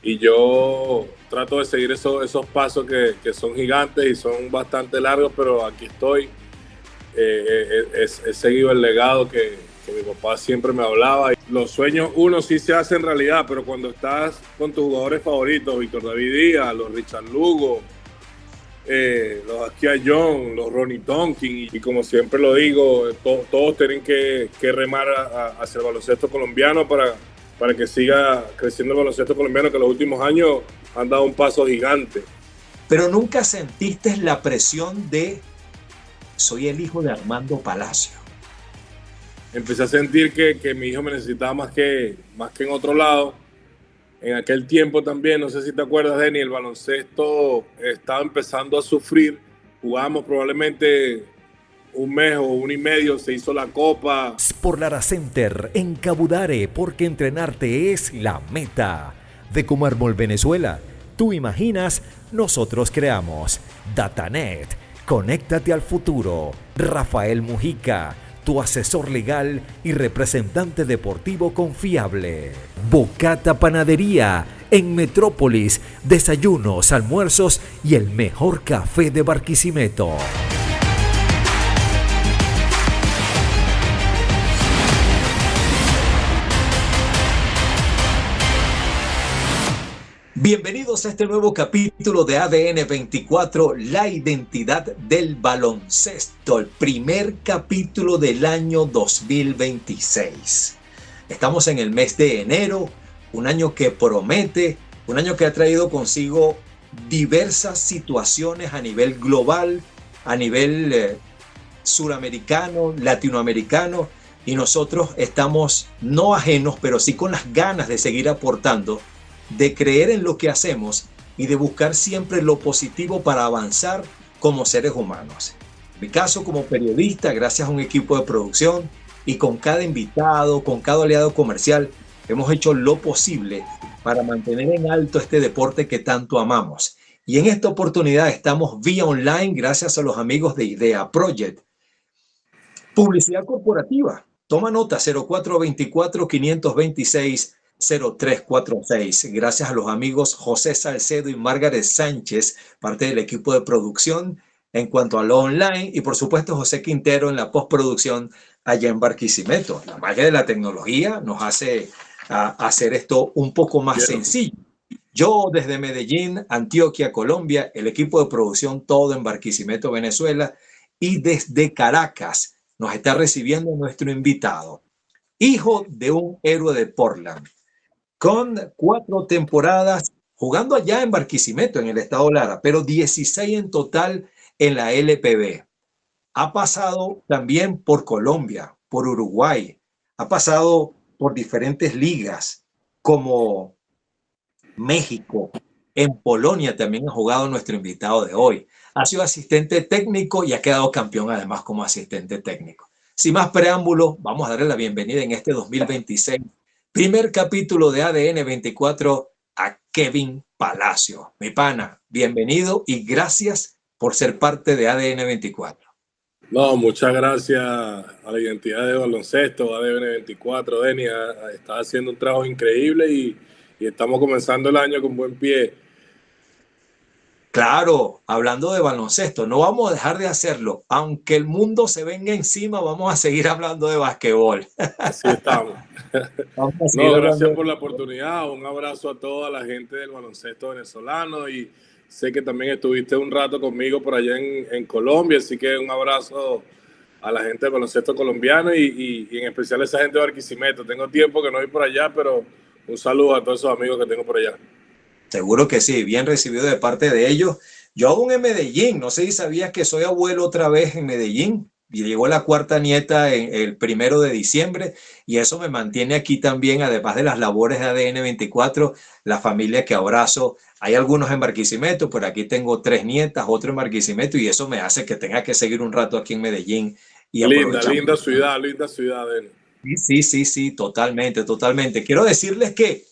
y yo trato de seguir esos pasos que son gigantes y son bastante largos, pero aquí estoy. He seguido el legado que mi papá siempre me hablaba. Los sueños uno sí se hacen realidad, pero cuando estás con tus jugadores favoritos, Víctor David Díaz, los Richard Lugo, los Askia John, los Ronnie Tonkin, y como siempre lo digo, todos tienen que remar hacia el baloncesto colombiano para que siga creciendo el baloncesto colombiano, que en los últimos años han dado un paso gigante. Pero nunca sentiste la presión de soy el hijo de Armando Palacio. Empecé a sentir que mi hijo me necesitaba más que en otro lado. En aquel tiempo también, no sé si te acuerdas, Denny, el baloncesto estaba empezando a sufrir. Jugamos probablemente un mes o un y medio, se hizo la Copa. Por Lara Center en Cabudare, porque entrenarte es la meta. De Comármol Venezuela, tú imaginas, nosotros creamos. Datanet, conéctate al futuro. Rafael Mujica, tu asesor legal y representante deportivo confiable. Bocata Panadería, en Metrópolis, desayunos, almuerzos y el mejor café de Barquisimeto. Bienvenidos a este nuevo capítulo de ADN 24, la identidad del baloncesto, el primer capítulo del año 2026. Estamos en el mes de enero, un año que promete, un año que ha traído consigo diversas situaciones a nivel global, a nivel suramericano, latinoamericano, y nosotros estamos no ajenos, pero sí con las ganas de seguir aportando, de creer en lo que hacemos y de buscar siempre lo positivo para avanzar como seres humanos. En mi caso, como periodista, gracias a un equipo de producción y con cada invitado, con cada aliado comercial, hemos hecho lo posible para mantener en alto este deporte que tanto amamos. Y en esta oportunidad estamos vía online gracias a los amigos de Idea Project. Publicidad corporativa. Toma nota 0424-526-0346. Gracias a los amigos José Salcedo y Margaret Sánchez, parte del equipo de producción en cuanto a lo online, y por supuesto José Quintero en la postproducción allá en Barquisimeto. La magia de la tecnología nos hace hacer esto un poco más sencillo. Yo desde Medellín, Antioquia, Colombia, el equipo de producción todo en Barquisimeto, Venezuela, y desde Caracas nos está recibiendo nuestro invitado, hijo de un héroe de Portland, con 4 temporadas jugando allá en Barquisimeto, en el estado Lara, pero 16 en total en la LPB. Ha pasado también por Colombia, por Uruguay, ha pasado por diferentes ligas como México, en Polonia también ha jugado nuestro invitado de hoy. Ha sido asistente técnico y ha quedado campeón además como asistente técnico. Sin más preámbulos, vamos a darle la bienvenida en este 2026. Primer capítulo de ADN 24 a Kevin Palacio. Mi pana, bienvenido y gracias por ser parte de ADN 24. No, muchas gracias a la identidad de baloncesto, ADN 24, Denny, está haciendo un trabajo increíble y estamos comenzando el año con buen pie. Claro, hablando de baloncesto, no vamos a dejar de hacerlo. Aunque el mundo se venga encima, vamos a seguir hablando de basquetbol. Así estamos. No, gracias por la oportunidad. Un abrazo a toda la gente del baloncesto venezolano y sé que también estuviste un rato conmigo por allá en Colombia, así que un abrazo a la gente del baloncesto colombiano y en especial a esa gente de Barquisimeto. Tengo tiempo que no voy por allá, pero un saludo a todos esos amigos que tengo por allá. Seguro que sí, bien recibido de parte de ellos. Yo aún en Medellín, no sé si sabías que soy abuelo otra vez en Medellín. Y llegó la 4ª nieta el 1 de diciembre y eso me mantiene aquí también, además de las labores de ADN 24, la familia que abrazo. Hay algunos en Barquisimeto, pero aquí tengo 3 nietas, otro en Barquisimeto y eso me hace que tenga que seguir un rato aquí en Medellín. Y linda ciudad, Sí, totalmente. Quiero decirles que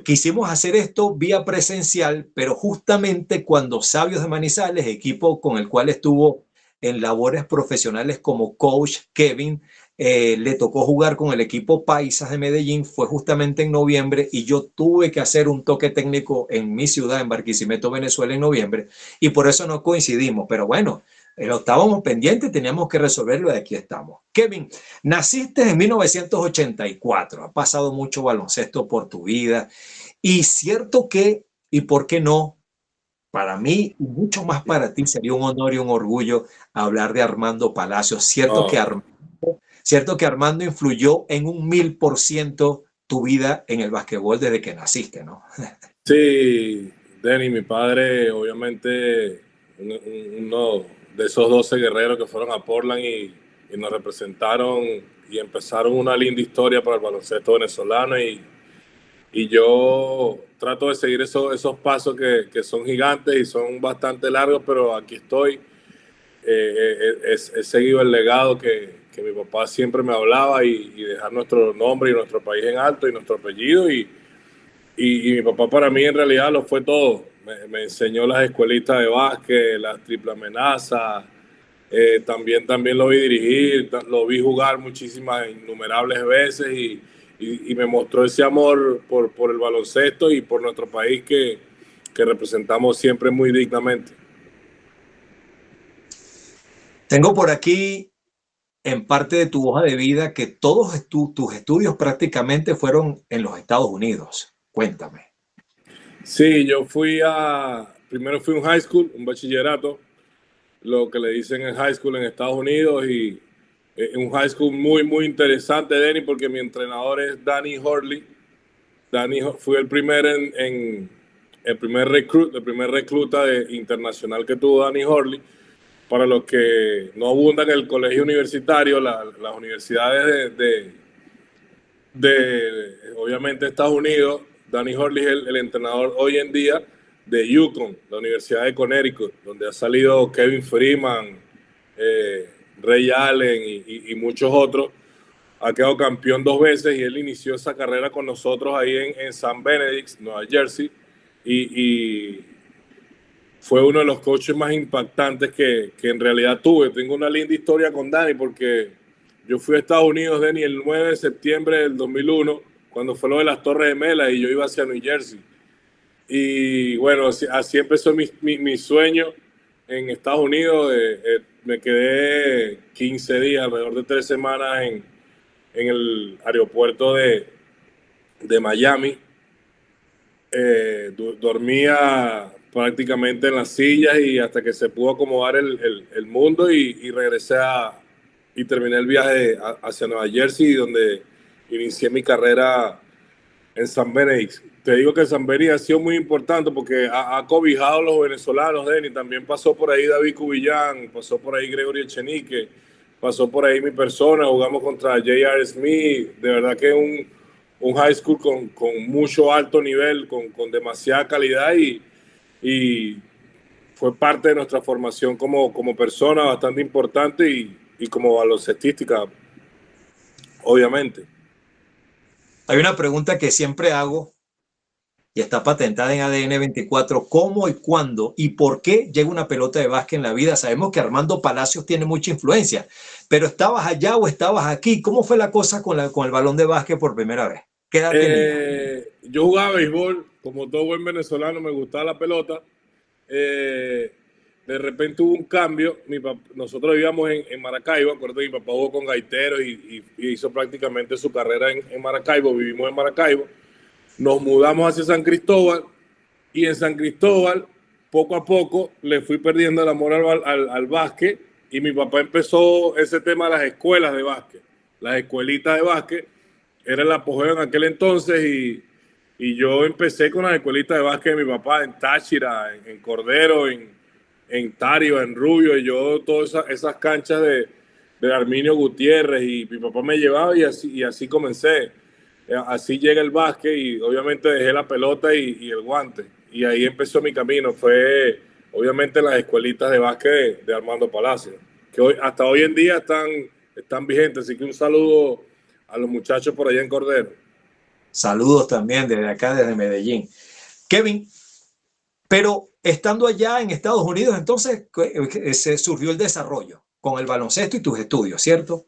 quisimos hacer esto vía presencial, pero justamente cuando Sabios de Manizales, equipo con el cual estuvo en labores profesionales como coach Kevin, le tocó jugar con el equipo Paisas de Medellín, fue justamente en noviembre y yo tuve que hacer un toque técnico en mi ciudad, en Barquisimeto, Venezuela, en noviembre, y por eso no coincidimos, pero bueno, lo estábamos pendientes, teníamos que resolverlo y aquí estamos. Kevin, naciste en 1984, ha pasado mucho baloncesto por tu vida y cierto que, y por qué no, para mí y mucho más para ti sería un honor y un orgullo hablar de Armando Palacios. No, Cierto que Armando influyó en un 1000% tu vida en el basquetbol desde que naciste, ¿no? sí, Denny, mi padre, obviamente, uno de esos 12 guerreros que fueron a Portland y nos representaron y empezaron una linda historia para el baloncesto venezolano y yo trato de seguir esos pasos que son gigantes y son bastante largos, pero aquí estoy. He seguido el legado que mi papá siempre me hablaba y dejar nuestro nombre y nuestro país en alto y nuestro apellido y mi papá para mí en realidad lo fue todo. Me enseñó las escuelitas de básquet, las triple amenazas, también lo vi dirigir, lo vi jugar muchísimas, innumerables veces y me mostró ese amor por el baloncesto y por nuestro país que representamos siempre muy dignamente. Tengo por aquí en parte de tu hoja de vida que todos tus estudios prácticamente fueron en los Estados Unidos. Cuéntame. Sí, primero fui a un high school, un bachillerato, lo que le dicen en high school en Estados Unidos y un high school muy interesante, Danny, porque mi entrenador es Danny Horley. Fui el primer recluta internacional que tuvo Danny Horley. Para los que no abundan en el colegio universitario, las universidades obviamente Estados Unidos, Danny Horley es el entrenador hoy en día de UConn, la Universidad de Connecticut, donde ha salido Kevin Freeman, Ray Allen y muchos otros. Ha quedado campeón 2 veces y él inició esa carrera con nosotros ahí en St. Benedict, Nueva Jersey, y fue uno de los coaches más impactantes que en realidad tuve. Tengo una linda historia con Danny porque yo fui a Estados Unidos, Danny, el 9 de septiembre del 2001, cuando fue lo de las Torres Gemelas y yo iba hacia New Jersey. Y bueno, así empezó mi sueño en Estados Unidos. Me quedé 15 días, alrededor de 3 semanas en el aeropuerto de Miami. Dormía prácticamente en las sillas y hasta que se pudo acomodar el mundo y regresé y terminé el viaje hacia Nueva Jersey, donde inicié mi carrera en San Benedict. Te digo que San Benedict ha sido muy importante porque ha cobijado a los venezolanos, Denny. También pasó por ahí David Cubillán, pasó por ahí Gregorio Echenique, pasó por ahí mi persona, jugamos contra J.R. Smith. De verdad que es un high school con mucho alto nivel, con demasiada calidad y fue parte de nuestra formación como persona bastante importante y como baloncestística, obviamente. Hay una pregunta que siempre hago y está patentada en ADN 24. ¿Cómo y cuándo y por qué llega una pelota de básquet en la vida? Sabemos que Armando Palacios tiene mucha influencia, pero ¿estabas allá o estabas aquí? ¿Cómo fue la cosa con el balón de básquet por primera vez? ¿Qué edad tenías? Yo jugaba béisbol, como todo buen venezolano, me gustaba la pelota. De repente hubo un cambio. Nosotros vivíamos en Maracaibo. Acuerdo que mi papá jugó con gaiteros y hizo prácticamente su carrera en Maracaibo. Vivimos en Maracaibo. Nos mudamos hacia San Cristóbal y en San Cristóbal, poco a poco, le fui perdiendo el amor al básquet y mi papá empezó ese tema de las escuelas de básquet, las escuelitas de básquet. Era el apogeo en aquel entonces y yo empecé con las escuelitas de básquet de mi papá en Táchira, en Cordero, en Tario, en Rubio, y yo todas esas canchas de Arminio Gutiérrez y mi papá me llevaba y así comencé. Así llega el básquet y obviamente dejé la pelota y el guante. Y ahí empezó mi camino. Fue obviamente las escuelitas de básquet de Armando Palacio, que hasta hoy en día están vigentes. Así que un saludo a los muchachos por allá en Cordero. Saludos también desde acá, desde Medellín. Kevin, pero estando allá en Estados Unidos, entonces se surgió el desarrollo con el baloncesto y tus estudios, ¿cierto?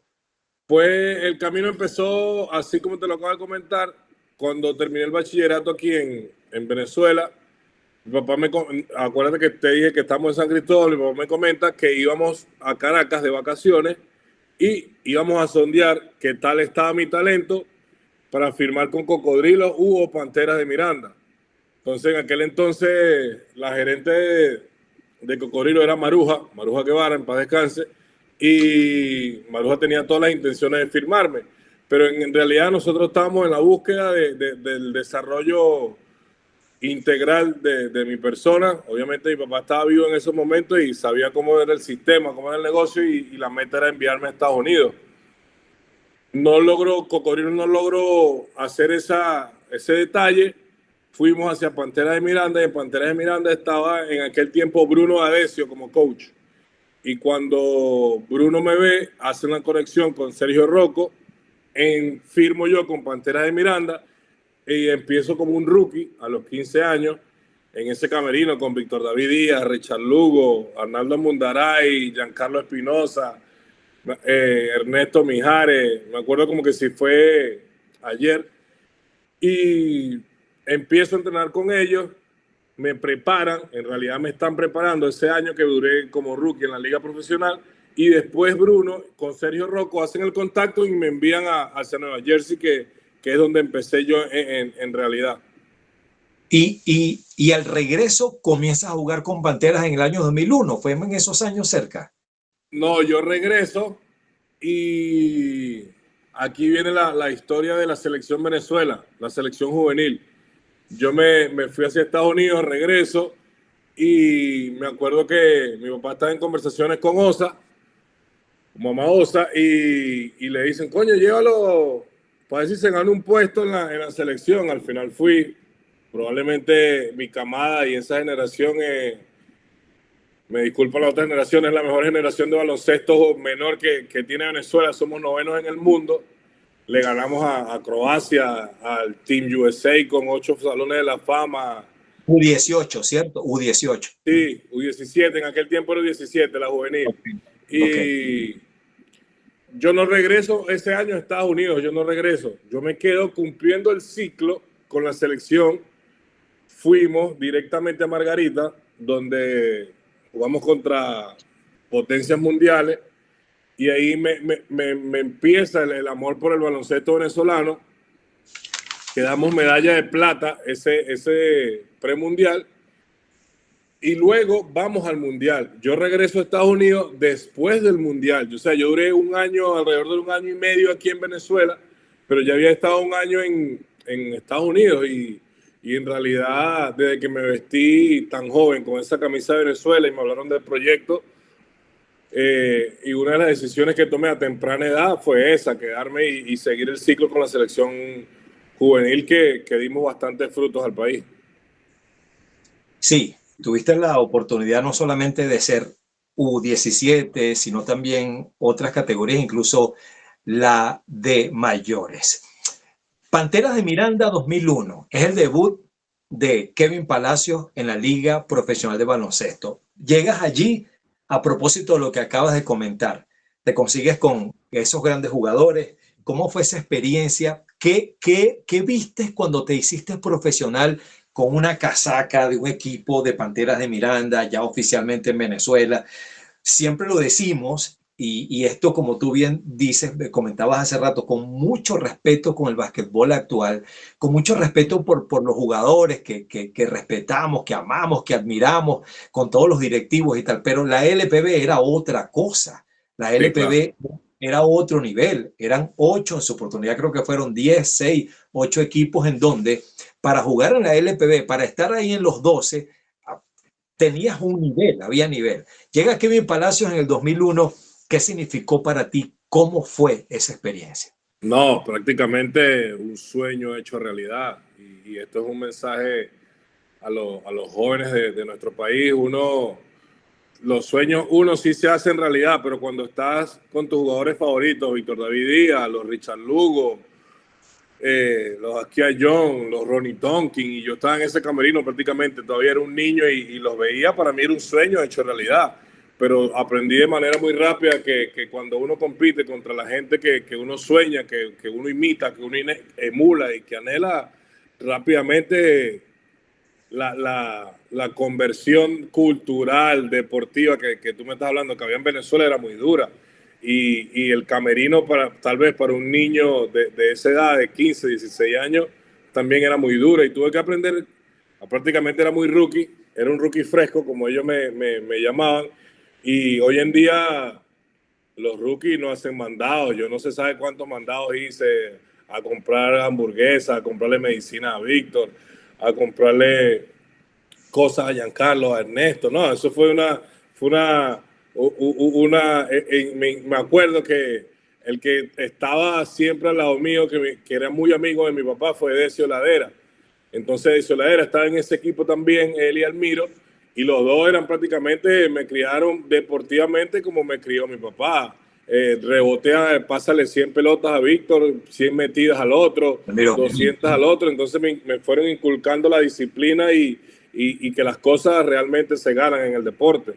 Pues el camino empezó, así como te lo acabo de comentar, cuando terminé el bachillerato aquí en Venezuela. Mi papá acuérdate que te dije que estamos en San Cristóbal, mi papá me comenta que íbamos a Caracas de vacaciones y íbamos a sondear qué tal estaba mi talento para firmar con Cocodrilo o Panteras de Miranda. Entonces, en aquel entonces, la gerente de Cocodrilo era Maruja Guevara, en paz descanse, y Maruja tenía todas las intenciones de firmarme. Pero en realidad nosotros estábamos en la búsqueda del desarrollo integral de mi persona. Obviamente mi papá estaba vivo en esos momentos y sabía cómo era el sistema, cómo era el negocio y la meta era enviarme a Estados Unidos. Cocodrilo no logró hacer ese detalle. Fuimos hacia Pantera de Miranda y en Pantera de Miranda estaba en aquel tiempo Bruno Adesio como coach. Y cuando Bruno me ve, hace una conexión con Sergio Rocco, firmo yo con Pantera de Miranda y empiezo como un rookie a los 15 años en ese camerino con Víctor David Díaz, Richard Lugo, Arnaldo Mundaray, Giancarlo Espinosa, Ernesto Mijares. Me acuerdo como que si fue ayer. Y empiezo a entrenar con ellos, me preparan, en realidad me están preparando ese año que duré como rookie en la liga profesional, y después Bruno con Sergio Rocco hacen el contacto y me envían hacia Nueva Jersey, que es donde empecé yo en realidad. Y al regreso comienzas a jugar con Panteras en el año 2001, ¿fue en esos años cerca? No, yo regreso y aquí viene la historia de la selección Venezuela, la selección juvenil. Yo me fui hacia Estados Unidos, regreso y me acuerdo que mi papá estaba en conversaciones con Osa, mamá Osa, y le dicen, coño, llévalo para ver si se gana un puesto en la selección. Al final fui, probablemente mi camada y esa generación, me disculpa la otra generación, es la mejor generación de baloncesto menor que tiene Venezuela. Somos novenos en el mundo. Le ganamos a Croacia, al Team USA con 8 salones de la fama. U18, ¿cierto? U18. Sí, U17, en aquel tiempo era U17, la juvenil. Y yo no regreso ese año a Estados Unidos, yo no regreso. Yo me quedo cumpliendo el ciclo con la selección. Fuimos directamente a Margarita, donde jugamos contra potencias mundiales. Y ahí me empieza el amor por el baloncesto venezolano. Quedamos medalla de plata ese premundial. Y luego vamos al mundial. Yo regreso a Estados Unidos después del mundial. O sea, yo duré alrededor de un año y medio aquí en Venezuela, pero ya había estado un año en Estados Unidos. Y en realidad, desde que me vestí tan joven con esa camisa de Venezuela y me hablaron del proyecto, y una de las decisiones que tomé a temprana edad fue esa, quedarme y seguir el ciclo con la selección juvenil que dimos bastantes frutos al país. Sí, tuviste la oportunidad no solamente de ser U17, sino también otras categorías, incluso la de mayores. Panteras de Miranda 2001 es el debut de Kevin Palacios en la Liga Profesional de Baloncesto. Llegas allí a propósito de lo que acabas de comentar. Te consigues con esos grandes jugadores. ¿Cómo fue esa experiencia? ¿Qué viste cuando te hiciste profesional con una casaca de un equipo de Panteras de Miranda, ya oficialmente en Venezuela? Siempre lo decimos, y esto, como tú bien dices, comentabas hace rato, con mucho respeto con el básquetbol actual, con mucho respeto por los jugadores que respetamos, que amamos, que admiramos, con todos los directivos y tal, pero la LPB era otra cosa. La LPB era otro nivel. Eran 8 en su oportunidad, creo que fueron 10, 6, 8 equipos en donde para jugar en la LPB, para estar ahí en los 12, tenías un nivel, había nivel. Llega Kevin Palacios en el 2001. ¿Qué significó para ti? ¿Cómo fue esa experiencia? No, prácticamente un sueño hecho realidad. Y esto es un mensaje a los jóvenes de nuestro país. Los sueños, sí se hacen realidad, pero cuando estás con tus jugadores favoritos, Víctor David Díaz, los Richard Lugo, los Askia John, los Ronnie Tonkin, y yo estaba en ese camerino prácticamente, todavía era un niño y los veía, para mí era un sueño hecho realidad. pero aprendí de manera muy rápida que cuando uno compite contra la gente que uno sueña, que uno imita, que uno emula y que anhela, rápidamente la conversión cultural, deportiva que tú me estás hablando, que había en Venezuela, era muy dura. Y el camerino, tal vez para un niño de esa edad, de 15, 16 años, también era muy dura. Y tuve que aprender, prácticamente era muy rookie, era un rookie fresco, como ellos me llamaban. Y hoy en día los rookies no hacen mandados. Yo no sé sabe cuántos mandados hice a comprar hamburguesas, a comprarle medicina a Víctor, a comprarle cosas a Giancarlo, a Ernesto. No, eso fue me acuerdo que el que estaba siempre al lado mío, que era muy amigo de mi papá, fue Decio Ladera. Entonces Decio Ladera estaba en ese equipo también, él y Almiro, y los dos eran prácticamente, me criaron deportivamente como me crió mi papá. Rebotea, pásale 100 pelotas a Víctor, 100 metidas al otro, Miro. 200 al otro. Entonces me fueron inculcando la disciplina y que las cosas realmente se ganan en el deporte.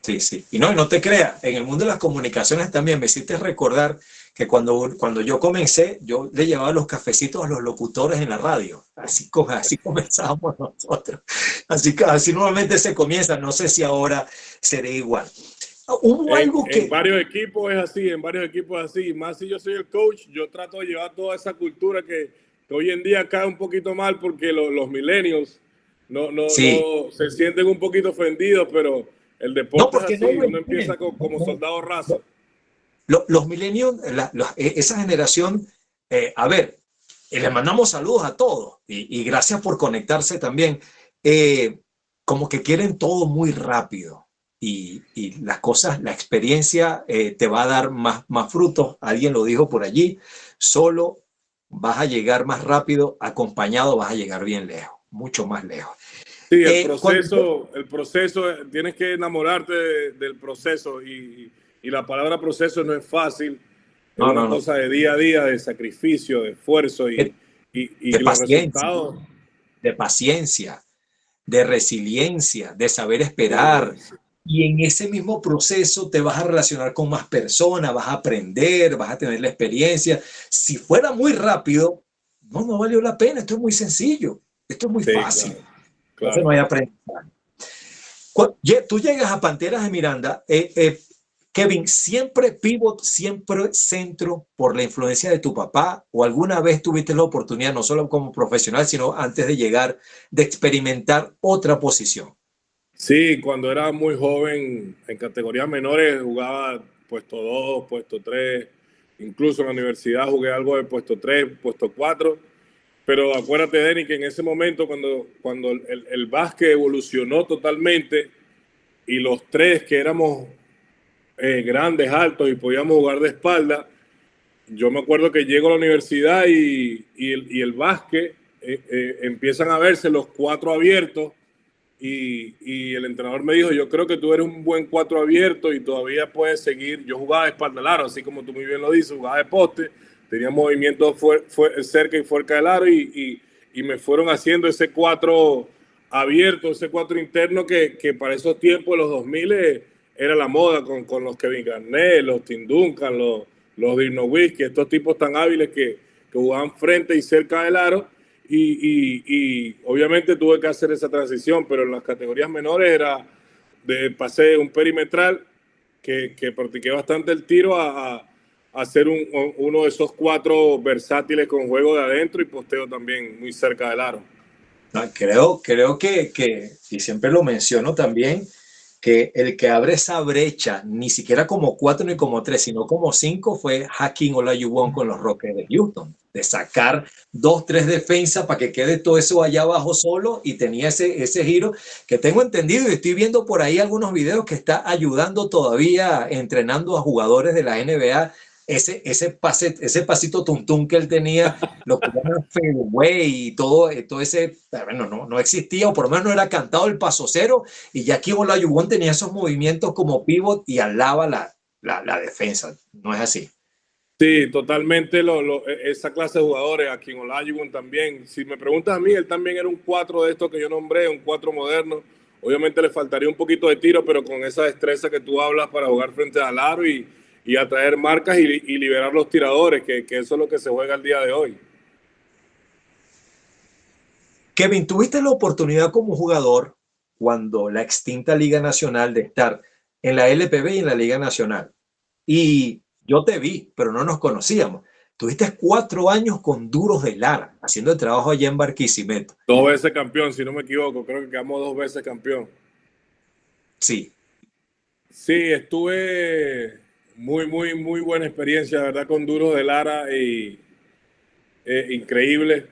Sí, sí. Y no te creas, en el mundo de las comunicaciones también me hiciste recordar que cuando yo comencé, yo le llevaba los cafecitos a los locutores en la radio. Así comenzábamos nosotros. Así normalmente se comienza. No sé si ahora será igual. Hubo algo que... En varios equipos es así, en varios equipos es así. Más si yo soy el coach, yo trato de llevar toda esa cultura que hoy en día cae un poquito mal porque los millennials no se sienten un poquito ofendidos, pero el deporte es así. Uno empieza como soldado raza. Los millennials, esa generación, a ver, les mandamos saludos a todos y gracias por conectarse también. Como que quieren todo muy rápido. Y las cosas, la experiencia te va a dar más frutos. Alguien lo dijo por allí, solo vas a llegar más rápido, acompañado vas a llegar bien lejos, mucho más lejos. Sí, el proceso, tienes que enamorarte del proceso y la palabra proceso no es fácil, es una cosa de día a día, de sacrificio, de esfuerzo y los resultados. De paciencia, de resiliencia, de saber esperar. Y en ese mismo proceso te vas a relacionar con más personas, vas a aprender, vas a tener la experiencia. Si fuera muy rápido, no valió la pena. Esto es muy sencillo, esto es muy fácil. Claro. Entonces no hay aprendizaje. Tú llegas a Panteras de Miranda, Kevin, ¿siempre pivot, siempre centro por la influencia de tu papá? ¿O alguna vez tuviste la oportunidad, no solo como profesional, sino antes de llegar, de experimentar otra posición? Sí, cuando era muy joven, en categorías menores, jugaba puesto 2, puesto 3. Incluso en la universidad jugué algo de puesto 3, puesto 4. Pero acuérdate, Denny, que en ese momento, cuando el básquet evolucionó totalmente y los tres que éramos grandes, altos y podíamos jugar de espalda, yo me acuerdo que llego a la universidad y el básquet empiezan a verse los 4 abiertos y el entrenador me dijo, yo creo que tú eres un buen 4 abierto y todavía puedes seguir. Yo jugaba de espalda al aro, así como tú muy bien lo dices, jugaba de poste, tenía movimientos cerca y fuera del aro y me fueron haciendo ese 4 abierto, ese 4 interno que para esos tiempos, los 2000, era la moda con los Kevin Garnett, los Tim Duncan, los Dirk Nowitzki, estos tipos tan hábiles que jugaban frente y cerca del aro. Y obviamente tuve que hacer esa transición, pero en las categorías menores pasé un perimetral que practiqué bastante el tiro a ser uno de esos 4 versátiles con juego de adentro y posteo también muy cerca del aro. Creo que, y siempre lo menciono también, que el que abre esa brecha, ni siquiera como 4 ni como 3, sino como 5, fue Hakeem Olajuwon con los Rockets de Houston, de sacar 2, 3 defensas para que quede todo eso allá abajo solo, y tenía ese giro que tengo entendido y estoy viendo por ahí algunos videos que está ayudando todavía, entrenando a jugadores de la NBA. Ese pasito tuntún que él tenía, lo que llaman fadeaway y todo ese, bueno, no existía, o por lo menos no era cantado el paso cero, y ya aquí Olajuwon tenía esos movimientos como pivot y alaba la defensa, ¿no es así? Sí, totalmente esa clase de jugadores, aquí en Olajuwon también. Si me preguntas a mí, él también era un 4 de estos que yo nombré, un 4 moderno, Obviamente le faltaría un poquito de tiro, pero con esa destreza que tú hablas para jugar frente al aro y atraer marcas y liberar los tiradores, que eso es lo que se juega el día de hoy. Kevin, tuviste la oportunidad como jugador cuando la extinta Liga Nacional de estar en la LPB y en la Liga Nacional. Y yo te vi, pero no nos conocíamos. Tuviste 4 años con Duros de Lara, haciendo el trabajo allá en Barquisimeto. 2 veces campeón, si no me equivoco. Creo que quedamos 2 veces campeón. Sí. Sí, estuve muy buena experiencia, ¿verdad? Con Duros de Lara y increíble.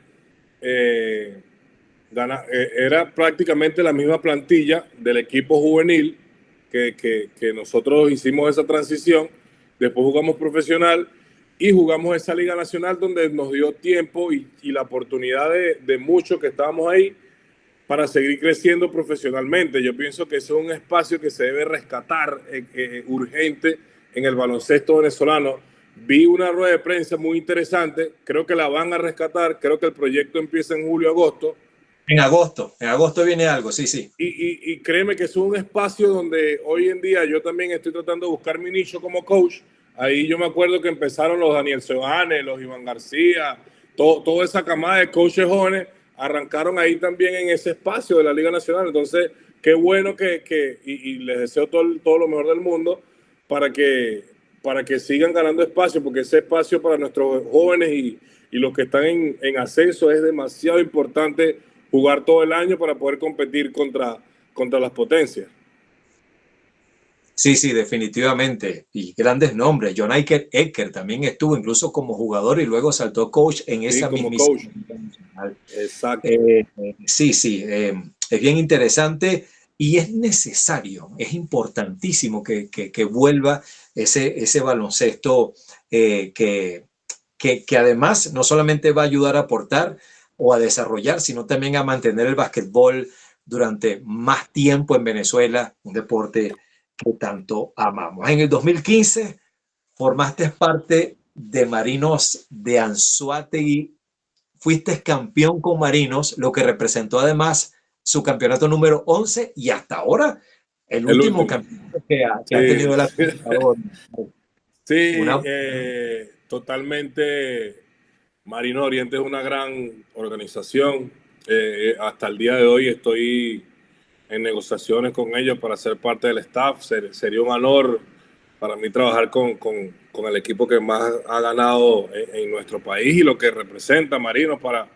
Era prácticamente la misma plantilla del equipo juvenil que nosotros hicimos esa transición. Después jugamos profesional y jugamos esa Liga Nacional donde nos dio tiempo y la oportunidad de muchos que estábamos ahí para seguir creciendo profesionalmente. Yo pienso que eso es un espacio que se debe rescatar urgente en el baloncesto venezolano. Vi una rueda de prensa muy interesante, creo que la van a rescatar, creo que el proyecto empieza en julio-agosto. En agosto viene algo, sí, sí. Y créeme que es un espacio donde hoy en día yo también estoy tratando de buscar mi nicho como coach. Ahí yo me acuerdo que empezaron los Daniel Seoane, los Iván García, toda esa camada de coaches jóvenes arrancaron ahí también en ese espacio de la Liga Nacional. Entonces, qué bueno y les deseo todo lo mejor del mundo para que sigan ganando espacio, porque ese espacio para nuestros jóvenes y los que están en ascenso es demasiado importante jugar todo el año para poder competir contra las potencias. Sí, sí, definitivamente. Y grandes nombres. John Ecker también estuvo incluso como jugador y luego saltó coach en esa como misma coach. Exacto. Sí, sí. Es bien interesante y es necesario, es importantísimo que vuelva ese baloncesto que además no solamente va a ayudar a aportar o a desarrollar, sino también a mantener el básquetbol durante más tiempo en Venezuela, un deporte que tanto amamos. En el 2015 formaste parte de Marinos de Anzoátegui, fuiste campeón con Marinos, lo que representó además su campeonato número 11 y hasta ahora el último campeonato que ha tenido el administrador. Sí, totalmente. Marino Oriente es una gran organización. Hasta el día de hoy estoy en negociaciones con ellos para ser parte del staff. Sería un honor para mí trabajar con el equipo que más ha ganado en nuestro país y lo que representa Marinos para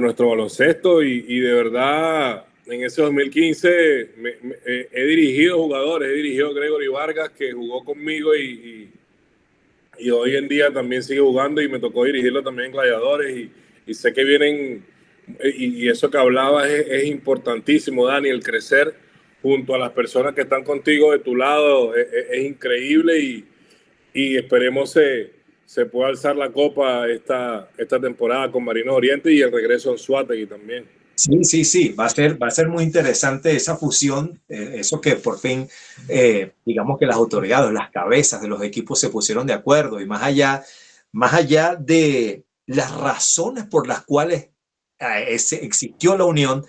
nuestro baloncesto. Y de verdad, en ese 2015 he dirigido jugadores, he dirigido a Gregory Vargas, que jugó conmigo y hoy en día también sigue jugando, y me tocó dirigirlo también en Gladiadores, y sé que vienen, y eso que hablabas es importantísimo, Dani, el crecer junto a las personas que están contigo de tu lado es increíble, y esperemos se pueda alzar la copa esta temporada con Marinos Oriente y el regreso a Anzoátegui también. Sí, sí, sí, va a ser muy interesante esa fusión, eso que por fin, digamos que las autoridades, las cabezas de los equipos se pusieron de acuerdo, y más allá de las razones por las cuales existió la unión,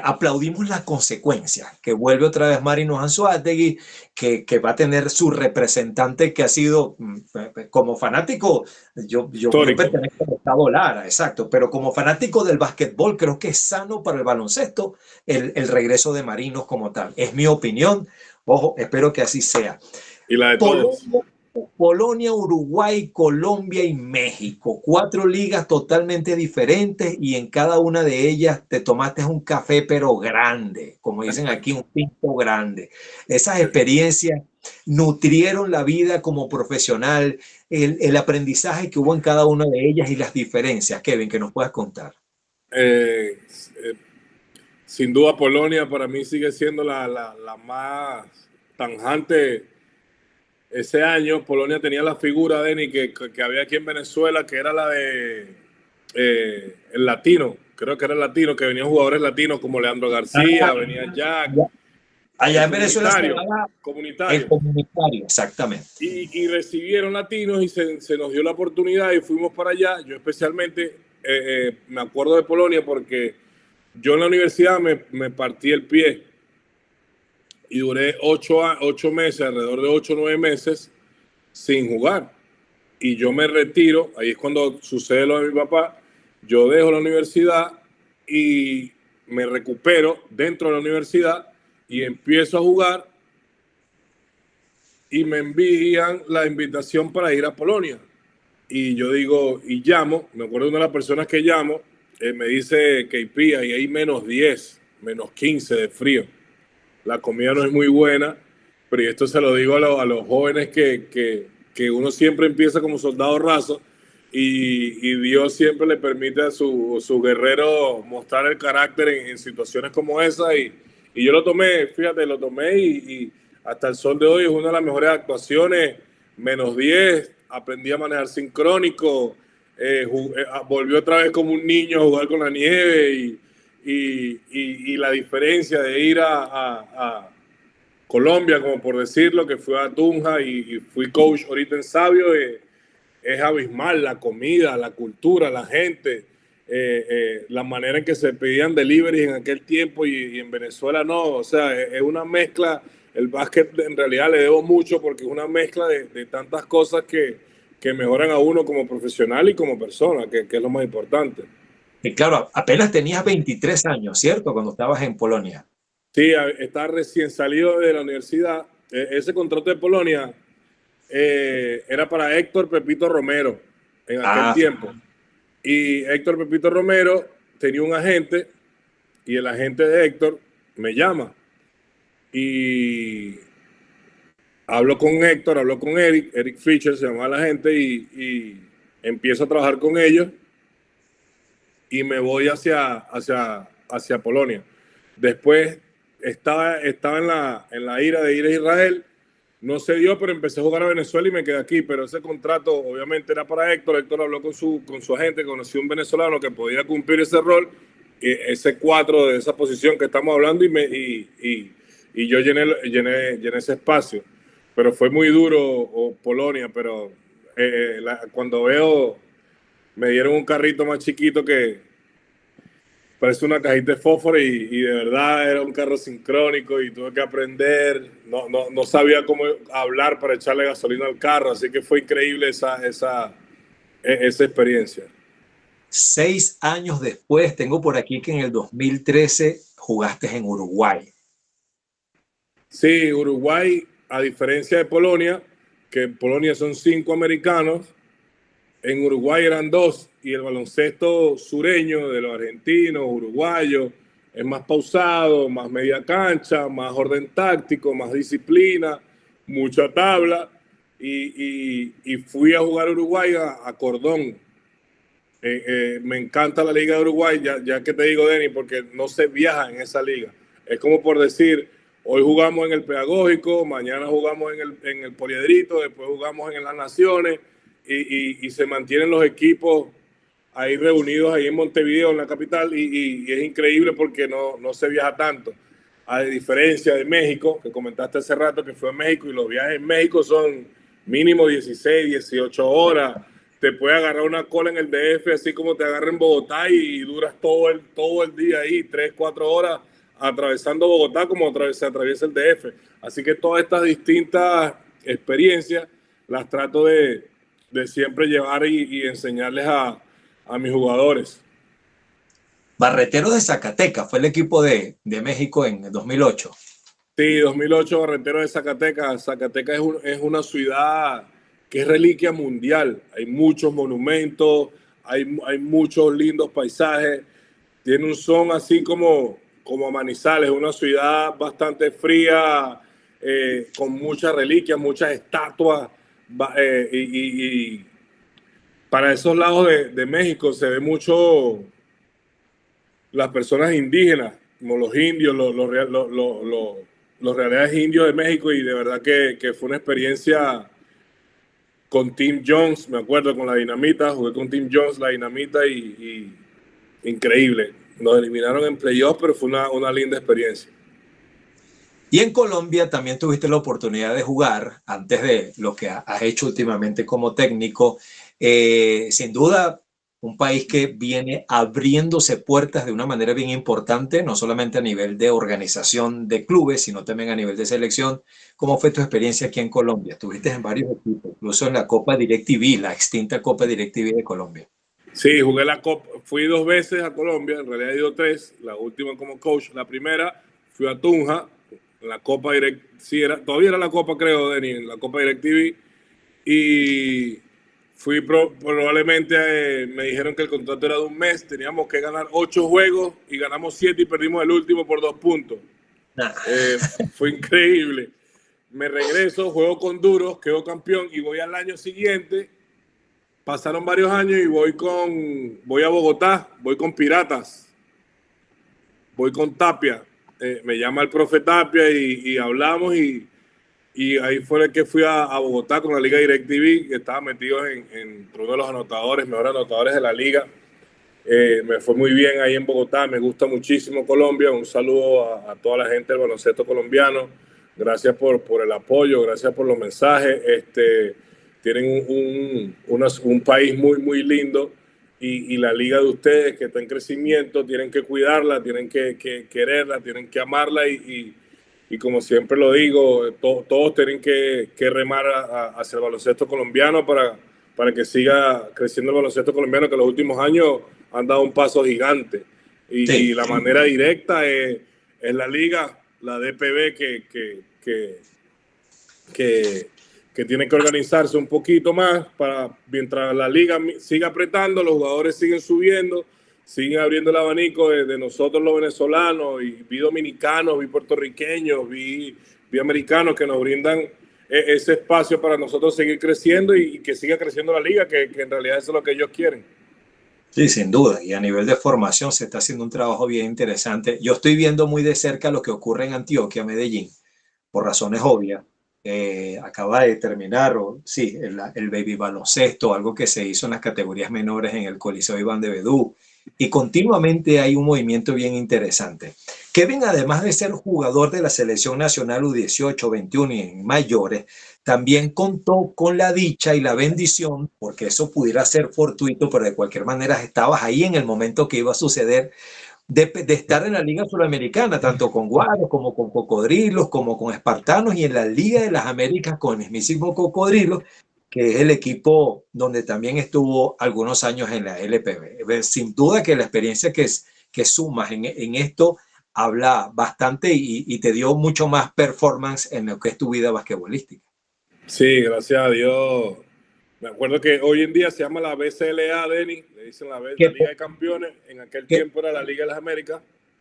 aplaudimos la consecuencia, que vuelve otra vez Marinos Anzoátegui, que va a tener su representante que ha sido, como fanático, yo pertenezco al Estado Lara, exacto, pero como fanático del básquetbol creo que es sano para el baloncesto el regreso de Marinos como tal. Es mi opinión, ojo, espero que así sea. Y la de todos. Polonia, Uruguay, Colombia y México. 4 ligas totalmente diferentes, y en cada una de ellas te tomaste un café, pero grande, como dicen aquí, un pinto grande. Esas experiencias nutrieron la vida como profesional, el aprendizaje que hubo en cada una de ellas y las diferencias. Kevin, que nos puedas contar. Sin duda Polonia para mí sigue siendo la más tanjante. Ese año Polonia tenía la figura, Denny, que había aquí en Venezuela, que era la de el latino, creo que era el latino, que venían jugadores latinos como Leandro García, venía Jack. Allá en Venezuela se llama comunitario. El comunitario, exactamente. Y recibieron latinos y se nos dio la oportunidad y fuimos para allá. Yo especialmente me acuerdo de Polonia porque yo en la universidad me partí el pie y duré 8 meses, alrededor de 8 o 9 meses sin jugar. Y yo me retiro, ahí es cuando sucede lo de mi papá, yo dejo la universidad y me recupero dentro de la universidad y empiezo a jugar y me envían la invitación para ir a Polonia. Y yo digo, y llamo, me acuerdo de una de las personas que llamo, me dice KP, ahí hay -10, -15 de frío. La comida no es muy buena, pero y esto se lo digo a los jóvenes que uno siempre empieza como soldado raso y Dios siempre le permite a su guerrero mostrar el carácter en situaciones como esa y yo lo tomé, fíjate, lo tomé y hasta el sol de hoy es una de las mejores actuaciones, -10, aprendí a manejar sincrónico, volvió otra vez como un niño a jugar con la nieve y la diferencia de ir a Colombia, como por decirlo, que fui a Tunja y fui coach ahorita en Sabio, es abismal. La comida, la cultura, la gente, la manera en que se pedían deliveries en aquel tiempo y en Venezuela no, o sea, es una mezcla. El básquet en realidad le debo mucho porque es una mezcla de tantas cosas que mejoran a uno como profesional y como persona, que es lo más importante. Y claro, apenas tenías 23 años, ¿cierto? Cuando estabas en Polonia. Sí, estaba recién salido de la universidad. Ese contrato de Polonia era para Héctor Pepito Romero en aquel tiempo. Y Héctor Pepito Romero tenía un agente y el agente de Héctor me llama. Y hablo con Héctor, hablo con Eric Fischer, se llamaba la gente, y empiezo a trabajar con ellos y me voy hacia Polonia. Después estaba en la ira de ir a Israel, no se dio, pero empecé a jugar a Venezuela y me quedé aquí, pero ese contrato obviamente era para Héctor. Héctor habló con su agente, conoció un venezolano que podía cumplir ese rol, ese 4 de esa posición que estamos hablando y yo llené ese espacio. Pero fue muy duro Polonia, pero cuando me dieron un carrito más chiquito que parece una cajita de fósforo y de verdad era un carro sincrónico y tuve que aprender, no sabía cómo hablar para echarle gasolina al carro, así que fue increíble esa experiencia. 6 años después, tengo por aquí que en el 2013 jugaste en Uruguay. Sí, Uruguay, a diferencia de Polonia, que en Polonia son 5 americanos, en Uruguay eran 2 y el baloncesto sureño de los argentinos, uruguayos, es más pausado, más media cancha, más orden táctico, más disciplina, mucha tabla y fui a jugar a Uruguay a Cordón. Me encanta la liga de Uruguay, ya que te digo, Denny, porque no se viaja en esa liga. Es como por decir, hoy jugamos en el Pedagógico, mañana jugamos en el Poliedrito, después jugamos en las Naciones y se mantienen los equipos ahí reunidos ahí en Montevideo, en la capital, y es increíble porque no se viaja tanto. A diferencia de México, que comentaste hace rato que fue a México y los viajes en México son mínimo 16, 18 horas. Te puede agarrar una cola en el DF, así como te agarra en Bogotá y duras todo el día ahí, 3, 4 horas atravesando Bogotá como se atraviesa el DF. Así que todas estas distintas experiencias las trato de siempre llevar y enseñarles a mis jugadores. Barreteros de Zacatecas fue el equipo de México en 2008. Sí, 2008, Barreteros de Zacatecas. Zacatecas es una ciudad que es reliquia mundial. Hay muchos monumentos, hay muchos lindos paisajes. Tiene un son así como Manizales, una ciudad bastante fría, con muchas reliquias, muchas estatuas. Y para esos lados de México se ve mucho las personas indígenas, como los indios, los reales indios de México, y de verdad que fue una experiencia con Tim Jones, me acuerdo, con la Dinamita, jugué con Tim Jones, la Dinamita, y increíble. Nos eliminaron en playoffs, pero fue una linda experiencia. Y en Colombia también tuviste la oportunidad de jugar, antes de lo que has hecho últimamente como técnico. Sin duda, un país que viene abriéndose puertas de una manera bien importante, no solamente a nivel de organización de clubes, sino también a nivel de selección. ¿Cómo fue tu experiencia aquí en Colombia? Estuviste en varios equipos, incluso en la Copa DirecTV, la extinta Copa DirecTV de Colombia. Sí, jugué la Copa, fui 2 veces a Colombia, en realidad he ido 3, la última como coach. La primera fui a Tunja, en la Copa Direct, sí, todavía era la Copa, creo, Denis, en la Copa DirecTV, y fui probablemente, me dijeron que el contrato era de un mes, teníamos que ganar 8 juegos y ganamos 7 y perdimos el último por 2 puntos. Nah. Fue increíble. Me regreso, juego con Duros, quedo campeón y voy al año siguiente. Pasaron varios años y voy a Bogotá, voy con Piratas, voy con Tapia. Me llama el profe Tapia y hablamos y ahí fue el que fui a Bogotá con la Liga DirecTV, que estaba metido en uno de los anotadores, mejores anotadores de la liga. Me fue muy bien ahí en Bogotá, me gusta muchísimo Colombia. Un saludo a toda la gente del baloncesto colombiano. Gracias por el apoyo, gracias por los mensajes. Tienen un país muy, muy lindo y la liga de ustedes que está en crecimiento, tienen que cuidarla, tienen que quererla, tienen que amarla y como siempre lo digo, todos tienen que remar hacia el baloncesto colombiano para que siga creciendo el baloncesto colombiano, que en los últimos años han dado un paso gigante. Y la manera directa es la liga, la DPB, que tiene que organizarse un poquito más para, mientras la liga siga apretando, los jugadores siguen subiendo, siguen abriendo el abanico de nosotros los venezolanos, y vi dominicanos, vi puertorriqueños, vi americanos que nos brindan ese espacio para nosotros seguir creciendo y que siga creciendo la liga, que en realidad eso es lo que ellos quieren. Sí, sin duda. Y a nivel de formación se está haciendo un trabajo bien interesante. Yo estoy viendo muy de cerca lo que ocurre en Antioquia, Medellín, por razones obvias. Acaba de terminar, el baby baloncesto, algo que se hizo en las categorías menores en el Coliseo Iván de Bedú. Y continuamente hay un movimiento bien interesante. Kevin, además de ser jugador de la selección nacional U18, 21 y en mayores, también contó con la dicha y la bendición, porque eso pudiera ser fortuito, pero de cualquier manera estabas ahí en el momento que iba a suceder, de estar en la Liga Suramericana, tanto con Guaros como con Cocodrilos, como con Espartanos, y en la Liga de las Américas con el mismísimo Cocodrilos, que es el equipo donde también estuvo algunos años en la LPB. Sin duda que la experiencia que sumas en esto habla bastante y te dio mucho más performance en lo que es tu vida basquetbolística. Sí, gracias a Dios. Me acuerdo que hoy en día se llama la BCLA, Denis, le dicen la Liga de Campeones. En aquel tiempo era la Liga de las Américas.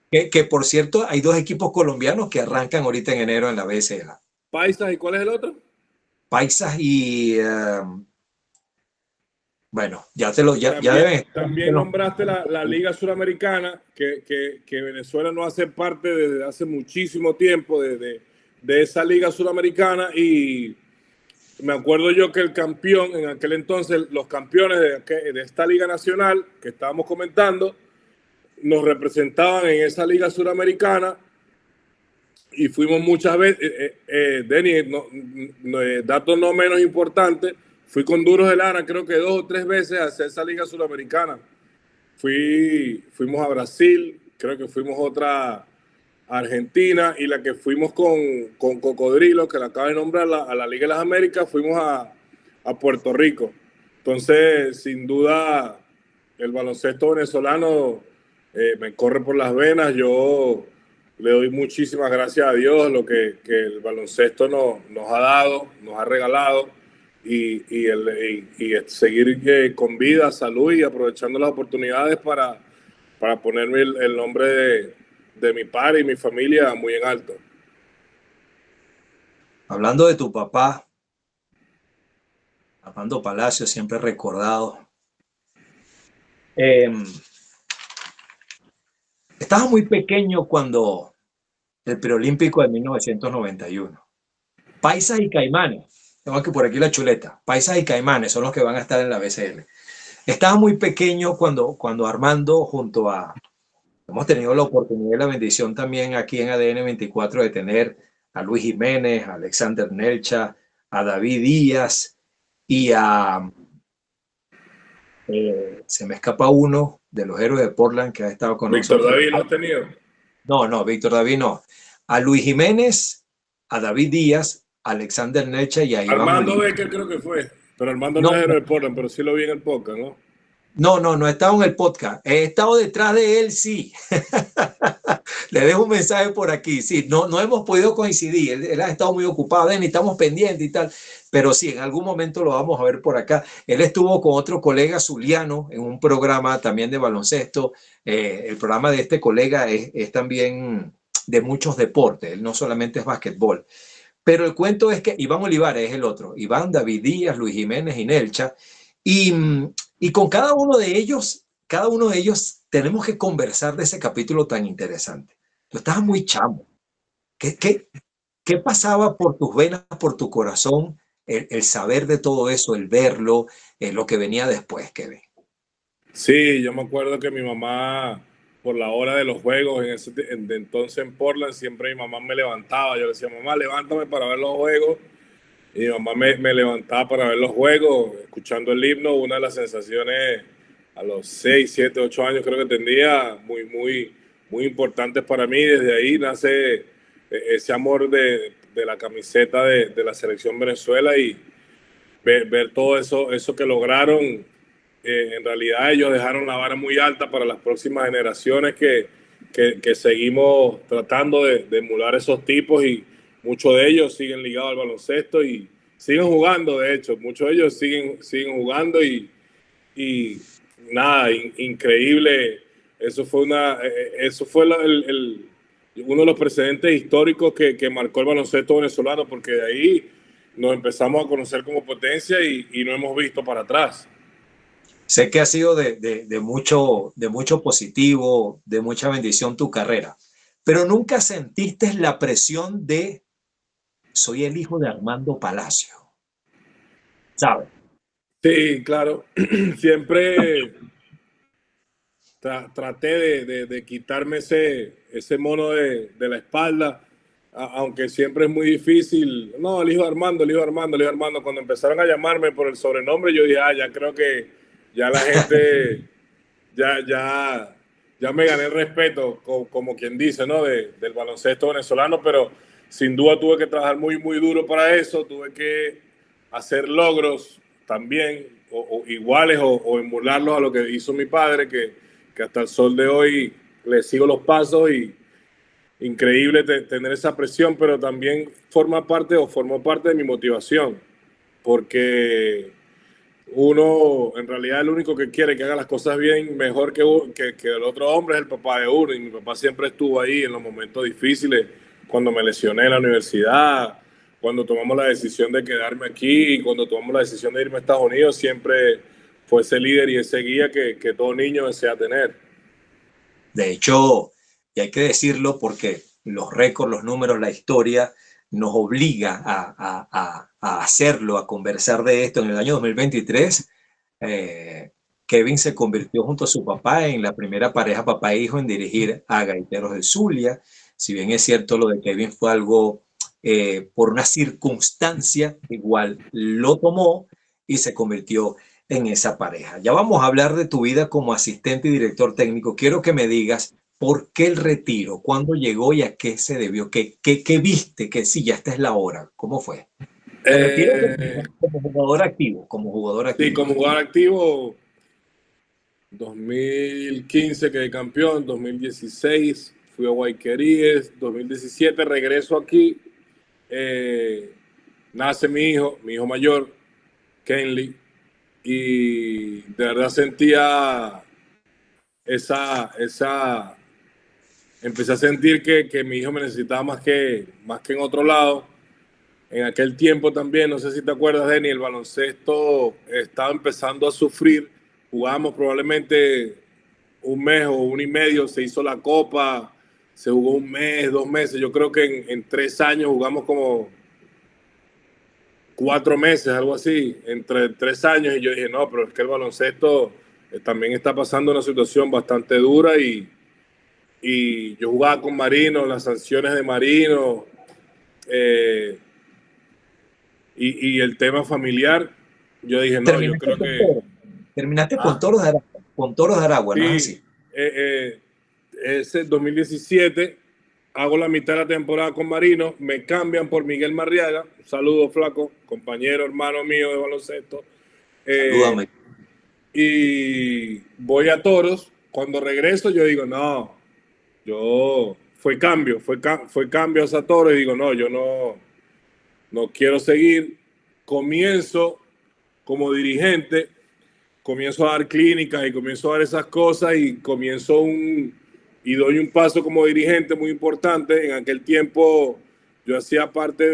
Que por cierto, hay 2 equipos colombianos que arrancan ahorita en enero en la BCLA. Paisas, ¿y cuál es el otro? Paisas y bueno, ya también nombraste la Liga Suramericana, que Venezuela no hace parte desde hace muchísimo tiempo de esa Liga Suramericana, y me acuerdo yo que el campeón, en aquel entonces, los campeones de esta Liga Nacional que estábamos comentando, nos representaban en esa Liga Suramericana y fuimos muchas veces. Denis, datos no menos importantes, fui con Duros de Lara, creo que 2 o 3 veces a hacer esa Liga Suramericana. Fuimos a Brasil, creo que fuimos otra a Argentina, y la que fuimos con Cocodrilo, que la acaba de nombrar, a la Liga de las Américas, fuimos a Puerto Rico. Entonces, sin duda, el baloncesto venezolano me corre por las venas. Yo le doy muchísimas gracias a Dios lo que el baloncesto nos ha dado, nos ha regalado, y seguir con vida, salud y aprovechando las oportunidades para ponerme el nombre de mi padre y mi familia muy en alto. Hablando de tu papá, Armando Palacio, siempre recordado. Estabas muy pequeño cuando el preolímpico de 1991. Paisas y Caimanes, tengo aquí por aquí la chuleta. Paisas y Caimanes son los que van a estar en la BCL. Estabas muy pequeño cuando Armando, junto a... Hemos tenido la oportunidad y la bendición también aquí en ADN 24 de tener a Luis Jiménez, a Alexander Nelcha, a David Díaz y a Se me escapa uno de los héroes de Portland que ha estado con Víctor nosotros. David, ¿lo has tenido? No, Víctor David no. A Luis Jiménez, a David Díaz, a Alexander Necha y a Iván Armando Oliva. Becker creo que fue. Pero Armando no No, es héroe de Portland, pero sí lo vi en el podcast, ¿no? no he estado en el podcast. He estado detrás de él, sí. Le dejo un mensaje por aquí. Sí, no hemos podido coincidir. Él ha estado muy ocupado, Denny, estamos pendientes y tal. Pero sí, en algún momento lo vamos a ver por acá. Él estuvo con otro colega zuliano en un programa también de baloncesto. El programa de este colega es también de muchos deportes. Él no solamente es básquetbol. Pero el cuento es que Iván Olivares es el otro. Iván, David Díaz, Luis Jiménez y Nelcha. Y, y con cada uno de ellos tenemos que conversar de ese capítulo tan interesante. Tú estabas muy chamo. ¿Qué pasaba por tus venas, por tu corazón, el saber de todo eso, el verlo, lo que venía después, Kevin? Sí, yo me acuerdo que mi mamá, por la hora de los juegos, de entonces en Portland, siempre mi mamá me levantaba. Yo le decía, mamá, levántame para ver los juegos. Y mi mamá me levantaba para ver los juegos, escuchando el himno. Una de las sensaciones a los 6, 7, 8 años creo que tenía, muy importantes para mí. Desde ahí nace ese amor de la camiseta de la selección Venezuela y ver todo eso que lograron. En realidad ellos dejaron la vara muy alta para las próximas generaciones que seguimos tratando de emular esos tipos, y muchos de ellos siguen ligados al baloncesto y siguen jugando. De hecho, muchos de ellos siguen jugando y nada, increíble. Eso fue uno de los precedentes históricos que marcó el baloncesto venezolano, porque de ahí nos empezamos a conocer como potencia y no hemos visto para atrás. Sé que ha sido de mucho positivo, de mucha bendición tu carrera, pero nunca sentiste la presión de soy el hijo de Armando Palacio, ¿sabes? Sí, claro. Siempre traté de quitarme ese mono de la espalda, aunque siempre es muy difícil. No, el hijo de Armando, el hijo de Armando, el hijo de Armando. Cuando empezaron a llamarme por el sobrenombre, yo dije, ya creo que ya la gente, ya me gané el respeto, como quien dice, ¿no? Del baloncesto venezolano, pero sin duda tuve que trabajar muy duro para eso. Tuve que hacer logros también, o iguales, o emularlos a lo que hizo mi padre, que hasta el sol de hoy le sigo los pasos. Y increíble tener esa presión, pero también formó parte de mi motivación, porque uno en realidad el único que quiere que haga las cosas bien, mejor que el otro hombre, es el papá de uno. Y mi papá siempre estuvo ahí en los momentos difíciles, cuando me lesioné en la universidad, cuando tomamos la decisión de quedarme aquí, cuando tomamos la decisión de irme a Estados Unidos. Siempre fue ese líder y ese guía que todo niño desea tener. De hecho, y hay que decirlo porque los récords, los números, la historia nos obliga a hacerlo, a conversar de esto. En el año 2023, Kevin se convirtió junto a su papá en la primera pareja papá e hijo en dirigir a Gaiteros del Zulia. Si bien es cierto, lo de Kevin fue algo por una circunstancia, igual lo tomó y se convirtió en esa pareja. Ya vamos a hablar de tu vida como asistente y director técnico. Quiero que me digas por qué el retiro, cuándo llegó y a qué se debió, qué viste, que sí, ya esta es la hora. ¿Cómo fue? El retiro como jugador activo, como jugador Sí, activo. como jugador activo, 2015 quedé campeón, 2016 fui a Guayqueríes, 2017 regreso aquí, nace mi hijo mayor, Kenley, y de verdad sentía empecé a sentir que mi hijo me necesitaba más que en otro lado. En aquel tiempo también, no sé si te acuerdas, Denny, el baloncesto estaba empezando a sufrir. Jugábamos probablemente un mes o un y medio, se hizo la Copa, se jugó un mes, 2 meses. Yo creo que en 3 años jugamos como 4 meses, algo así, entre 3 años. Y yo dije, no, pero es que el baloncesto también está pasando una situación bastante dura. Y yo jugaba con Marino, las sanciones de Marino, y el tema familiar. Yo dije, no, yo creo que Terminaste con Ah, Toros de Aragua, ¿no es sí, así? ese 2017 hago la mitad de la temporada con Marino, me cambian por Miguel Marriaga, un saludo flaco, compañero, hermano mío de baloncesto, eh, Salúdame. y voy a Toros. Cuando regreso yo digo, no, yo fue cambio a Toros y digo, no, yo no quiero seguir. Comienzo como dirigente, comienzo a dar clínicas y comienzo a dar esas cosas y doy un paso como dirigente muy importante. En aquel tiempo yo hacía parte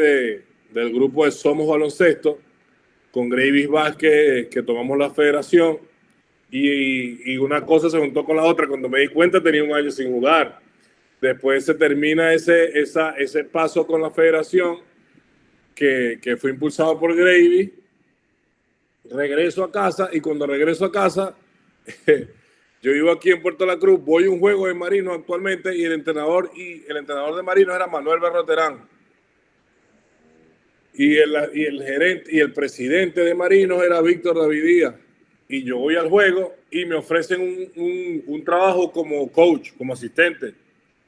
del grupo de Somos Baloncesto con Gravis Vázquez, que tomamos la federación, y una cosa se juntó con la otra. Cuando me di cuenta tenía un año sin jugar. Después se termina ese paso con la federación que fue impulsado por Gravy. Regreso a casa y cuando regreso a casa, yo vivo aquí en Puerto La Cruz, voy a un juego de Marinos actualmente y el entrenador de Marinos era Manuel Berroterán y el gerente y el presidente de Marinos era Víctor David Díaz. Y yo voy al juego y me ofrecen un trabajo como coach, como asistente.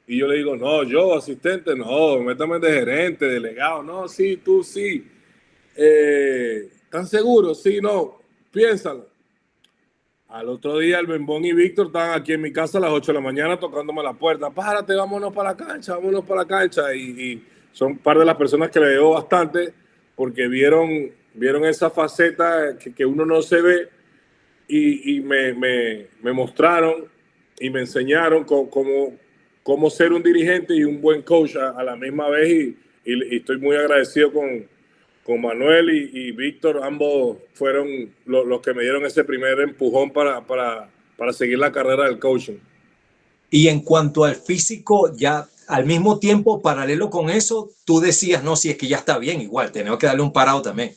Y yo le digo, no, yo asistente, no, métame de gerente, delegado, no, sí, tú sí. ¿Están seguros? Sí, no, piénsalo. Al otro día el Bembón y Víctor estaban aquí en mi casa a las 8 de la mañana tocándome la puerta. Párate, vámonos para la cancha, vámonos para la cancha. Y son un par de las personas que le debo bastante porque vieron esa faceta que uno no se ve y me mostraron y me enseñaron cómo ser un dirigente y un buen coach a la misma vez. Y estoy muy agradecido con Manuel y Víctor. Ambos fueron los que me dieron ese primer empujón para seguir la carrera del coaching. Y en cuanto al físico, ya al mismo tiempo, paralelo con eso, tú decías, no, si es que ya está bien, igual, tenemos que darle un parado también.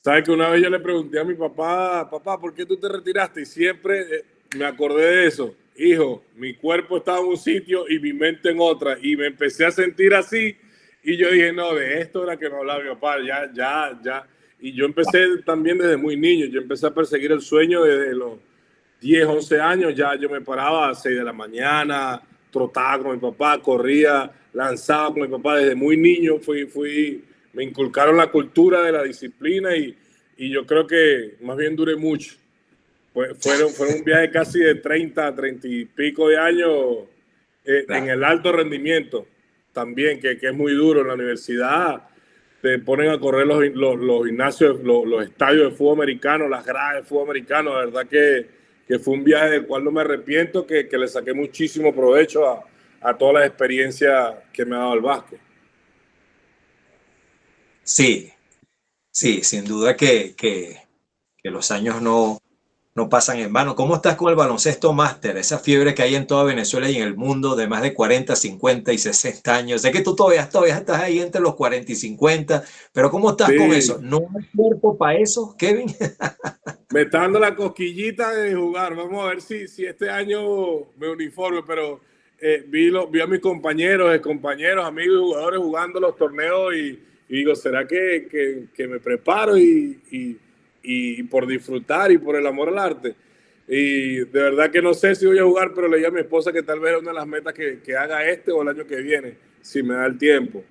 ¿Sabes que una vez yo le pregunté a mi papá, papá, ¿por qué tú te retiraste? Y siempre me acordé de eso. Hijo, mi cuerpo estaba en un sitio y mi mente en otra. Y me empecé a sentir así. Y yo dije, no, de esto era que me hablaba mi papá, ya. Y yo empecé también desde muy niño. Yo empecé a perseguir el sueño desde los 10, 11 años. Ya yo me paraba a las 6 de la mañana, trotaba con mi papá, corría, lanzaba con mi papá desde muy niño. Me inculcaron la cultura de la disciplina y yo creo que más bien duré mucho. Fueron un viaje casi de 30 y pico de años en Claro. el alto rendimiento también, que es muy duro. En la universidad te ponen a correr los gimnasios, los estadios de fútbol americano, las gradas de fútbol americano. La verdad que fue un viaje del cual no me arrepiento, que le saqué muchísimo provecho a todas las experiencias que me ha dado el básquet. Sí, sí, sin duda que los años no pasan en vano. ¿Cómo estás con el baloncesto máster? Esa fiebre que hay en toda Venezuela y en el mundo de más de 40, 50 y 60 años. Sé que tú todavía estás ahí entre los 40 y 50, pero ¿cómo estás con eso? Sí, ¿No hay cuerpo para eso, Kevin? me está dando la cosquillita de jugar. Vamos a ver si este año me uniforme, pero vi a mis compañeros, amigos y jugadores jugando los torneos y digo, ¿será que me preparo y por disfrutar y por el amor al arte? Y de verdad que no sé si voy a jugar, pero le dije a mi esposa que tal vez es una de las metas que haga este o el año que viene, si me da el tiempo.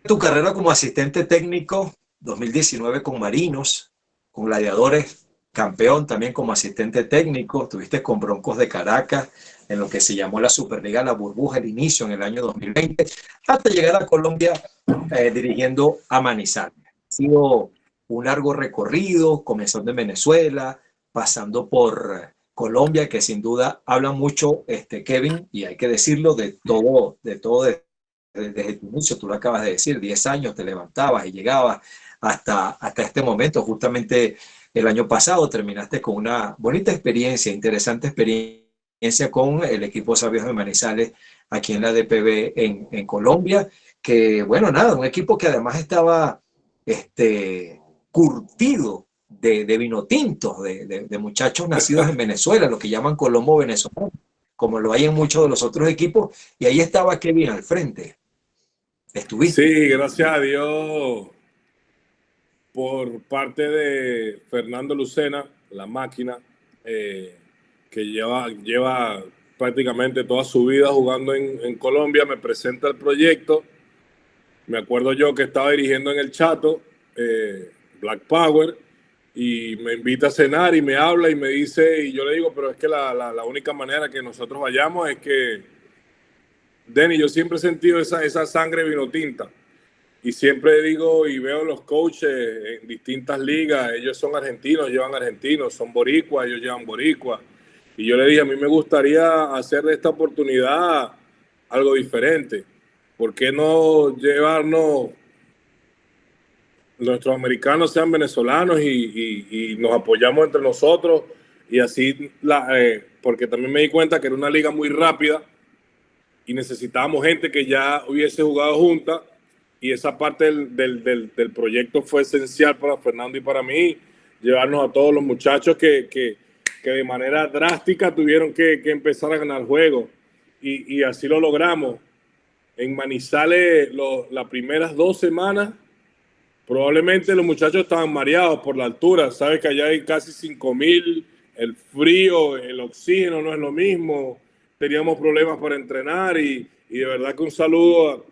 Tu carrera como asistente técnico, 2019 con Marinos, con Gladiadores, campeón también como asistente técnico, tuviste con Broncos de Caracas, en lo que se llamó la Superliga La Burbuja, el inicio en el año 2020, hasta llegar a Colombia dirigiendo a Manizales. Ha sido un largo recorrido, comenzando en Venezuela, pasando por Colombia, que sin duda habla mucho, Kevin, y hay que decirlo, de todo desde tu inicio, tú lo acabas de decir, 10 años te levantabas y llegabas hasta este momento. Justamente el año pasado terminaste con una bonita experiencia, interesante experiencia con el equipo Sabios de Manizales aquí en la DPB en Colombia, que bueno, nada, un equipo que además estaba curtido de vino tintos, de muchachos nacidos en Venezuela, lo que llaman Colombo venezolano, como lo hay en muchos de los otros equipos, y ahí estaba Kevin al frente. ¿Estuviste? Sí, gracias a Dios por parte de Fernando Lucena, la máquina. que lleva prácticamente toda su vida jugando en Colombia, me presenta el proyecto. Me acuerdo yo que estaba dirigiendo en el Chato, Black Power, y me invita a cenar y me habla y me dice, y yo le digo, pero es que la única manera que nosotros vayamos es que, Denny, yo siempre he sentido esa sangre vinotinta. Y siempre digo y veo los coaches en distintas ligas, ellos son argentinos, llevan argentinos, son boricuas, ellos llevan boricuas. Y yo le dije, a mí me gustaría hacer de esta oportunidad algo diferente. ¿Por qué no llevarnos, nuestros americanos sean venezolanos y nos apoyamos entre nosotros? Y así, porque también me di cuenta que era una liga muy rápida y necesitábamos gente que ya hubiese jugado juntas. Y esa parte del proyecto fue esencial para Fernando y para mí, llevarnos a todos los muchachos que de manera drástica tuvieron que empezar a ganar juegos. Y así lo logramos. En Manizales, las primeras 2 semanas, probablemente los muchachos estaban mareados por la altura. Sabes que allá hay casi 5,000, el frío, el oxígeno no es lo mismo. Teníamos problemas para entrenar y de verdad que un saludo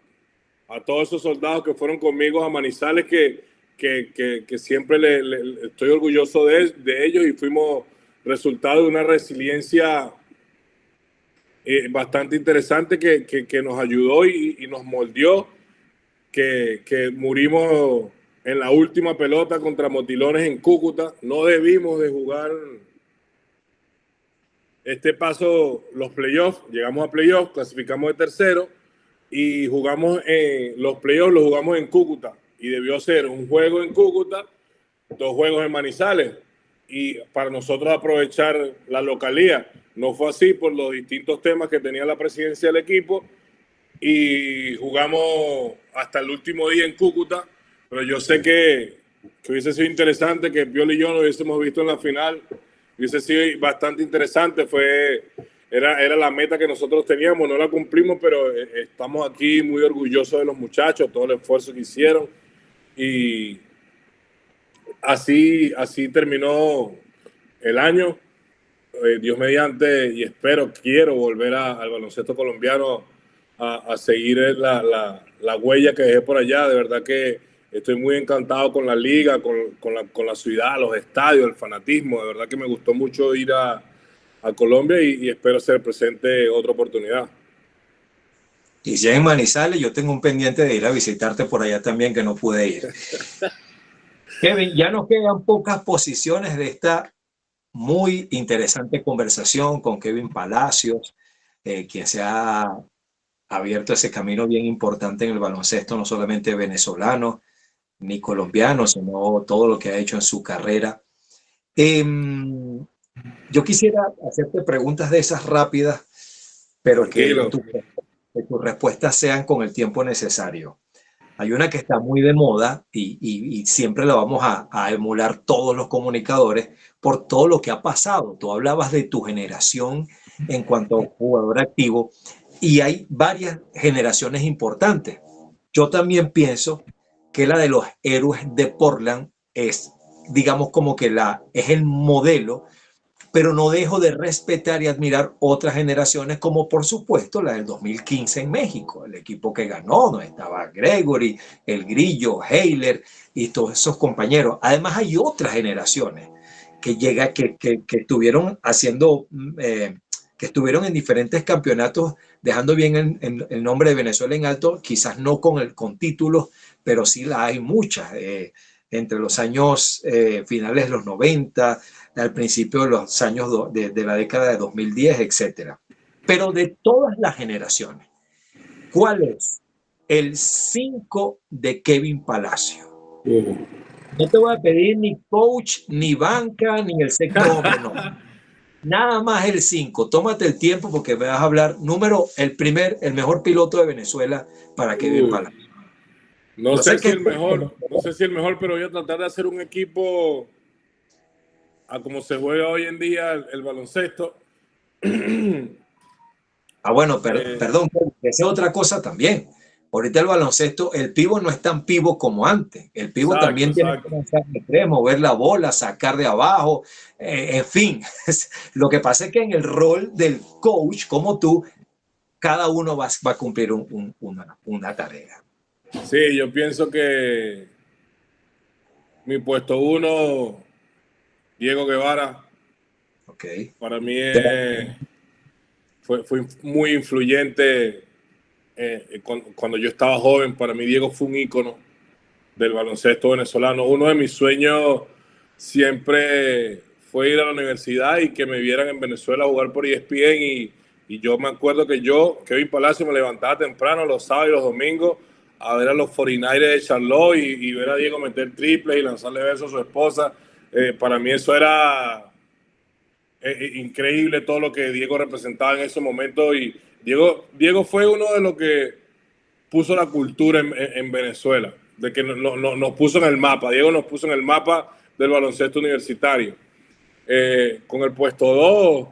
a todos esos soldados que fueron conmigo a Manizales, que siempre estoy orgulloso de ellos, y fuimos resultado de una resiliencia bastante interesante que nos ayudó y nos moldeó, que murimos en la última pelota contra Motilones en Cúcuta. No debimos de jugar este paso, los playoffs. Llegamos a playoffs, clasificamos de tercero y jugamos los playoffs, los jugamos en Cúcuta, y debió ser un juego en Cúcuta, 2 juegos en Manizales, y para nosotros aprovechar la localía. No fue así por los distintos temas que tenía la presidencia del equipo, y jugamos hasta el último día en Cúcuta. Pero yo sé que hubiese sido interesante que Pioli y yo nos hubiésemos visto en la final. Hubiese sido bastante interesante. Era la meta que nosotros teníamos, no la cumplimos, pero estamos aquí muy orgullosos de los muchachos, todo el esfuerzo que hicieron. Y así terminó el año. Dios mediante, y quiero volver al baloncesto colombiano a seguir la huella que dejé por allá. De verdad que estoy muy encantado con la liga, con la ciudad, los estadios, el fanatismo. De verdad que me gustó mucho ir a Colombia y espero ser presente otra oportunidad. Y ya en Manizales, yo tengo un pendiente de ir a visitarte por allá también, que no pude ir. Kevin, ya nos quedan pocas posiciones de esta muy interesante conversación con Kevin Palacios, quien se ha abierto ese camino bien importante en el baloncesto, no solamente venezolano ni colombiano, sino todo lo que ha hecho en su carrera. Yo quisiera hacerte preguntas de esas rápidas, pero que tus respuestas sean con el tiempo necesario. Hay una que está muy de moda y siempre la vamos a emular todos los comunicadores por todo lo que ha pasado. Tú hablabas de tu generación en cuanto a jugador activo, y hay varias generaciones importantes. Yo también pienso que la de los héroes de Portland es, digamos, como que es el modelo, pero no dejo de respetar y admirar otras generaciones, como por supuesto la del 2015 en México, el equipo que ganó, donde estaba Gregory, el Grillo, Heiler y todos esos compañeros. Además hay otras generaciones que estuvieron haciendo, que estuvieron en diferentes campeonatos, dejando bien el nombre de Venezuela en alto, quizás no con títulos, pero sí la hay muchas, entre los años finales de los 90, al principio de los años de la década de 2010, etc. Pero de todas las generaciones, ¿cuál es el 5 de Kevin Palacio? No te voy a pedir ni coach, ni banca, ni el sexto hombre, no. Nada más el 5. Tómate el tiempo porque me vas a hablar el mejor piloto de Venezuela para Kevin Palacio. No sé si el mejor, pero voy a tratar de hacer un equipo a como se juega hoy en día el baloncesto. Bueno, perdón, esa es otra cosa también. Ahorita el baloncesto, el pívot no es tan pívot como antes. El pívot también tiene que lanzar de tres, mover la bola, sacar de abajo, en fin. Lo que pasa es que en el rol del coach, como tú, cada uno va a cumplir una tarea. Sí, yo pienso que mi puesto 1, Diego Guevara, Okay. para mí fue muy influyente cuando yo estaba joven. Para mí Diego fue un ícono del baloncesto venezolano. Uno de mis sueños siempre fue ir a la universidad y que me vieran en Venezuela jugar por ESPN, y yo me acuerdo que yo, Kevin Palacio, me levantaba temprano los sábados y los domingos a ver a los 49ers de Charlotte y ver a Diego meter triples y lanzarle besos a su esposa. Para mí eso era increíble, todo lo que Diego representaba en ese momento. Y Diego fue uno de los que puso la cultura en Venezuela, de que nos puso en el mapa. Diego nos puso en el mapa del baloncesto universitario. Con el puesto 2,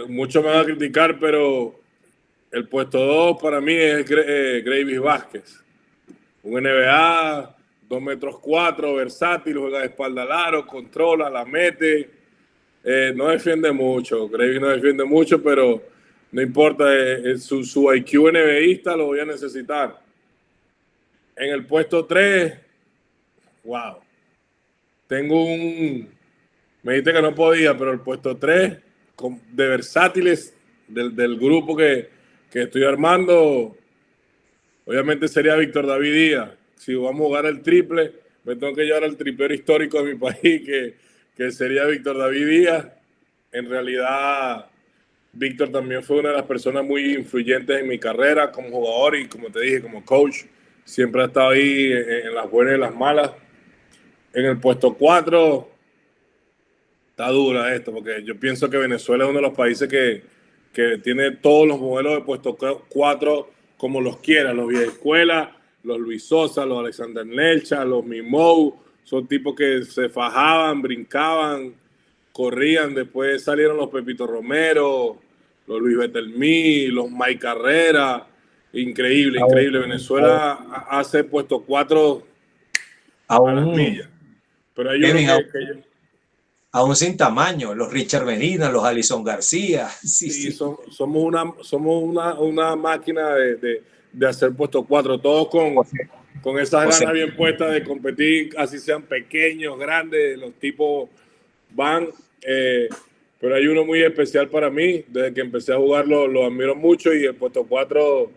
muchos me van a criticar, pero el puesto 2 para mí es Greivis Vázquez. Un NBA, 2 metros 4, versátil, juega de espalda al aro, controla, la mete. No defiende mucho, Greivis no defiende mucho, pero no importa, su IQ NBAista lo voy a necesitar. En el puesto 3, wow. Me dijiste que no podía, pero el puesto 3 de versátiles del grupo que estoy armando, obviamente sería Víctor David Díaz. Si vamos a jugar el triple, me tengo que llevar al triplero histórico de mi país, que sería Víctor David Díaz. En realidad, Víctor también fue una de las personas muy influyentes en mi carrera como jugador y, como te dije, como coach. Siempre ha estado ahí en las buenas y en las malas. En el puesto 4, está dura esto, porque yo pienso que Venezuela es uno de los países que tiene todos los modelos de puesto 4 como los quiera. Los vieja escuela, los Luis Sosa, los Alexander Nelcha, los Mimou, son tipos que se fajaban, brincaban, corrían. Después salieron los Pepito Romero, los Luis Betelmí, los Mike Carrera. Increíble, increíble. Venezuela hace puesto 4 a las millas. Pero hay uno que aún sin tamaño, los Richard Medina, los Alison García. Sí. Somos una máquina de hacer puesto 4, todos con esas ganas bien puestas de competir, así sean pequeños, grandes, los tipos van. Pero hay uno muy especial para mí, desde que empecé a jugar lo admiro mucho, y el puesto 4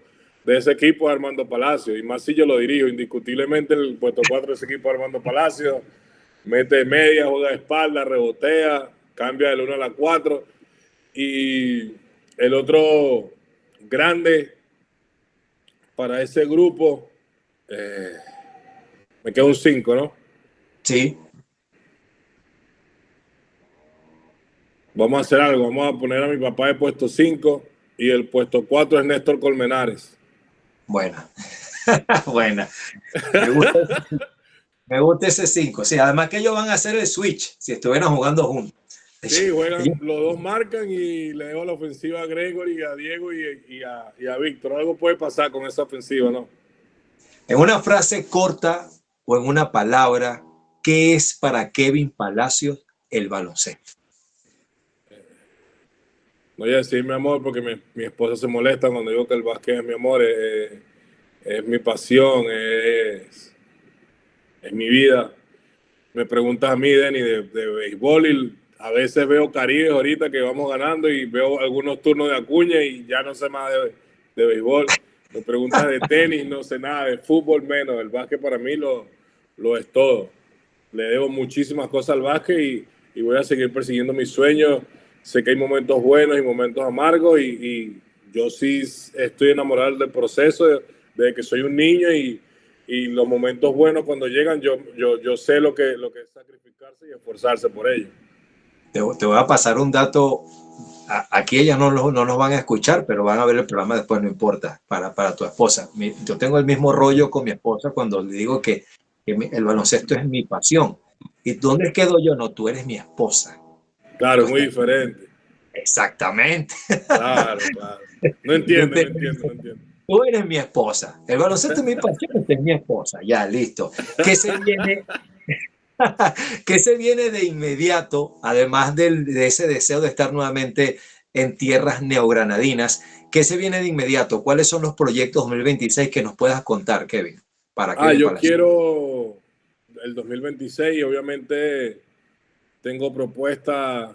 de ese equipo es Armando Palacio, y más si yo lo dirijo. Indiscutiblemente el puesto 4 de ese equipo es Armando Palacio. Mete media, juega de espalda, rebotea, cambia del 1 a la 4. Y el otro grande para ese grupo, me queda un 5, ¿no? Sí. Vamos a hacer algo, vamos a poner a mi papá de puesto 5 y el puesto 4 es Néstor Colmenares. Buena. Buena. Me gusta ese 5. Sí, además que ellos van a hacer el switch si estuvieran jugando juntos. Sí, juegan, los dos marcan, y le dejo la ofensiva a Gregory, a Diego y a Víctor. Algo puede pasar con esa ofensiva, ¿no? En una frase corta o en una palabra, ¿qué es para Kevin Palacios el baloncesto? No voy a decir mi amor porque mi esposa se molesta cuando digo que el básquet es mi amor, es mi pasión, es mi vida. Me preguntas a mí, Denny, de béisbol, y a veces veo Caribe ahorita que vamos ganando y veo algunos turnos de Acuña y ya no sé más de béisbol. Me preguntas de tenis, no sé nada, de fútbol menos. El básquet para mí lo es todo. Le debo muchísimas cosas al básquet y voy a seguir persiguiendo mis sueños. Sé que hay momentos buenos y momentos amargos, y yo sí estoy enamorado del proceso desde que soy un niño, y los momentos buenos cuando llegan, yo sé lo que es sacrificarse y esforzarse por ello. Te voy a pasar un dato. Aquí ellas no nos van a escuchar, pero van a ver el programa después, no importa, para tu esposa. Yo tengo el mismo rollo con mi esposa cuando le digo que el baloncesto es mi pasión. ¿Y dónde quedo yo? No, tú eres mi esposa. Claro, es muy diferente. Exactamente. Claro. No entiendo. Tú eres mi esposa. El baloncesto es mi pasión, usted es mi esposa. Ya, listo. ¿Qué se viene? ¿Qué se viene de inmediato, además de ese deseo de estar nuevamente en tierras neogranadinas? ¿Qué se viene de inmediato? ¿Cuáles son los proyectos 2026 que nos puedas contar, Kevin? Para Kevin Yo Palacio. quiero el 2026 y obviamente tengo propuesta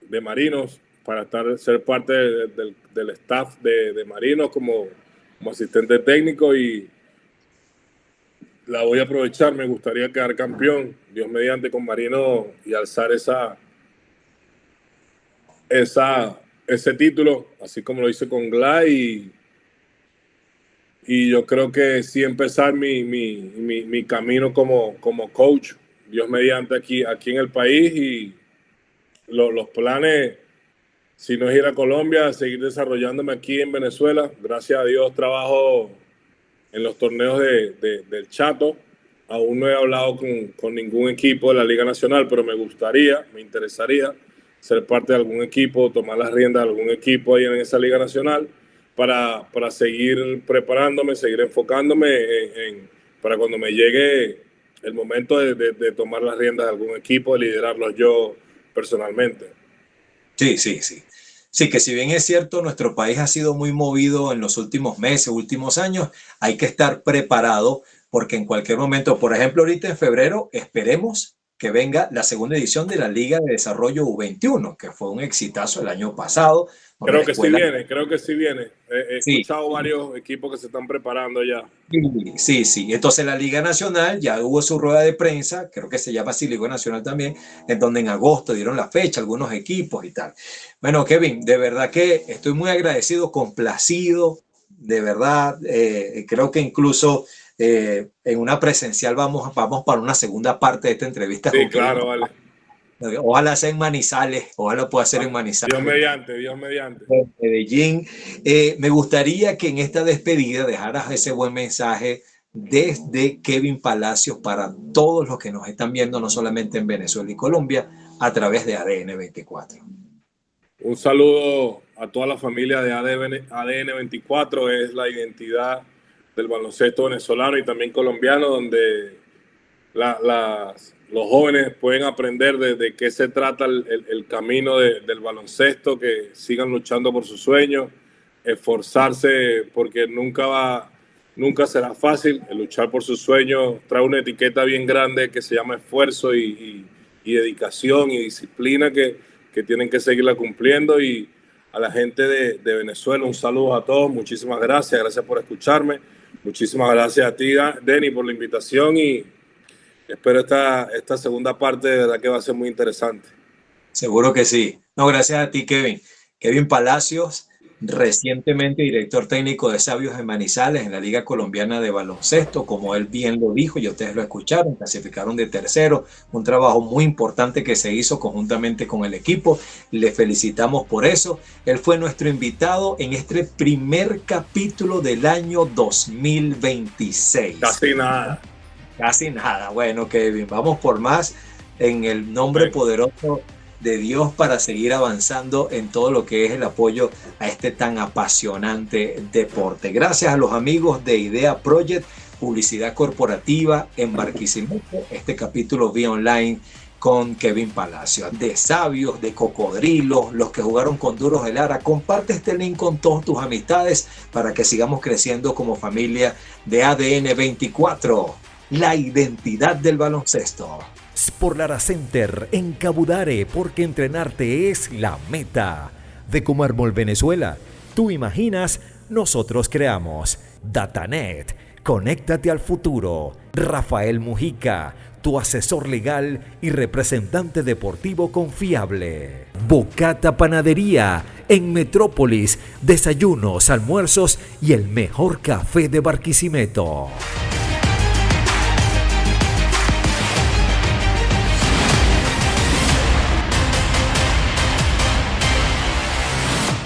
de Marinos para ser parte del staff de Marinos como asistente técnico y la voy a aprovechar. Me gustaría quedar campeón, Dios mediante, con Marinos y alzar ese título, así como lo hice con Glay. Y yo creo que sí empezar mi camino como coach, Dios mediante, aquí en el país. Y los planes, si no es ir a Colombia, seguir desarrollándome aquí en Venezuela. Gracias a Dios trabajo en los torneos del Chato. Aún no he hablado con ningún equipo de la Liga Nacional, pero me interesaría ser parte de algún equipo, tomar las riendas de algún equipo ahí en esa Liga Nacional para seguir preparándome, seguir enfocándome para cuando me llegue el momento de tomar las riendas de algún equipo, de liderarlos yo personalmente. Sí. Sí, que si bien es cierto, nuestro país ha sido muy movido en los últimos meses, últimos años, hay que estar preparado porque en cualquier momento, por ejemplo, ahorita en febrero, esperemos que venga la segunda edición de la Liga de Desarrollo U21, que fue un exitazo el año pasado. Creo que sí viene. He escuchado Sí. Varios equipos que se están preparando ya. Sí. Entonces la Liga Nacional ya hubo su rueda de prensa, creo que se llama así Liga Nacional también, en donde en agosto dieron la fecha, algunos equipos y tal. Bueno, Kevin, de verdad que estoy muy agradecido, complacido, de verdad. Creo que incluso en una presencial vamos para una segunda parte de esta entrevista. Sí, claro, vale. Ojalá sea en Manizales, ojalá pueda ser en Manizales. Dios mediante. En Medellín. Me gustaría que en esta despedida dejaras ese buen mensaje desde Kevin Palacios para todos los que nos están viendo, no solamente en Venezuela y Colombia, a través de ADN 24. Un saludo a toda la familia de ADN 24, es la identidad del baloncesto venezolano y también colombiano, donde los jóvenes pueden aprender de qué se trata el camino del baloncesto, que sigan luchando por sus sueños, esforzarse porque nunca será fácil. El luchar por sus sueños trae una etiqueta bien grande que se llama esfuerzo y dedicación y disciplina que tienen que seguirla cumpliendo. Y a la gente de Venezuela, un saludo a todos, muchísimas gracias por escucharme, muchísimas gracias a ti, Denny, por la invitación y espero esta segunda parte, de verdad que va a ser muy interesante. Seguro que sí. No, gracias a ti, Kevin. Kevin Palacios, recientemente director técnico de Sabios de Manizales en la Liga Colombiana de Baloncesto, como él bien lo dijo y ustedes lo escucharon, clasificaron de tercero, un trabajo muy importante que se hizo conjuntamente con el equipo, le felicitamos por eso. Él fue nuestro invitado en este primer capítulo del año 2026. Casi nada. Bueno, Kevin, vamos por más en el nombre poderoso de Dios para seguir avanzando en todo lo que es el apoyo a este tan apasionante deporte. Gracias a los amigos de Idea Project, publicidad corporativa en Barquisimeto, este capítulo vía online con Kevin Palacios, de Sabios, de Cocodrilos, los que jugaron con Duros de Lara. Comparte este link con todas tus amistades para que sigamos creciendo como familia de ADN 24, la identidad del baloncesto. Sport Lara Center en Cabudare, porque entrenarte es la meta. De Comármol, Venezuela, tú imaginas, nosotros creamos. Datanet, conéctate al futuro. Rafael Mujica, tu asesor legal y representante deportivo confiable. Bocata Panadería, en Metrópolis, desayunos, almuerzos y el mejor café de Barquisimeto.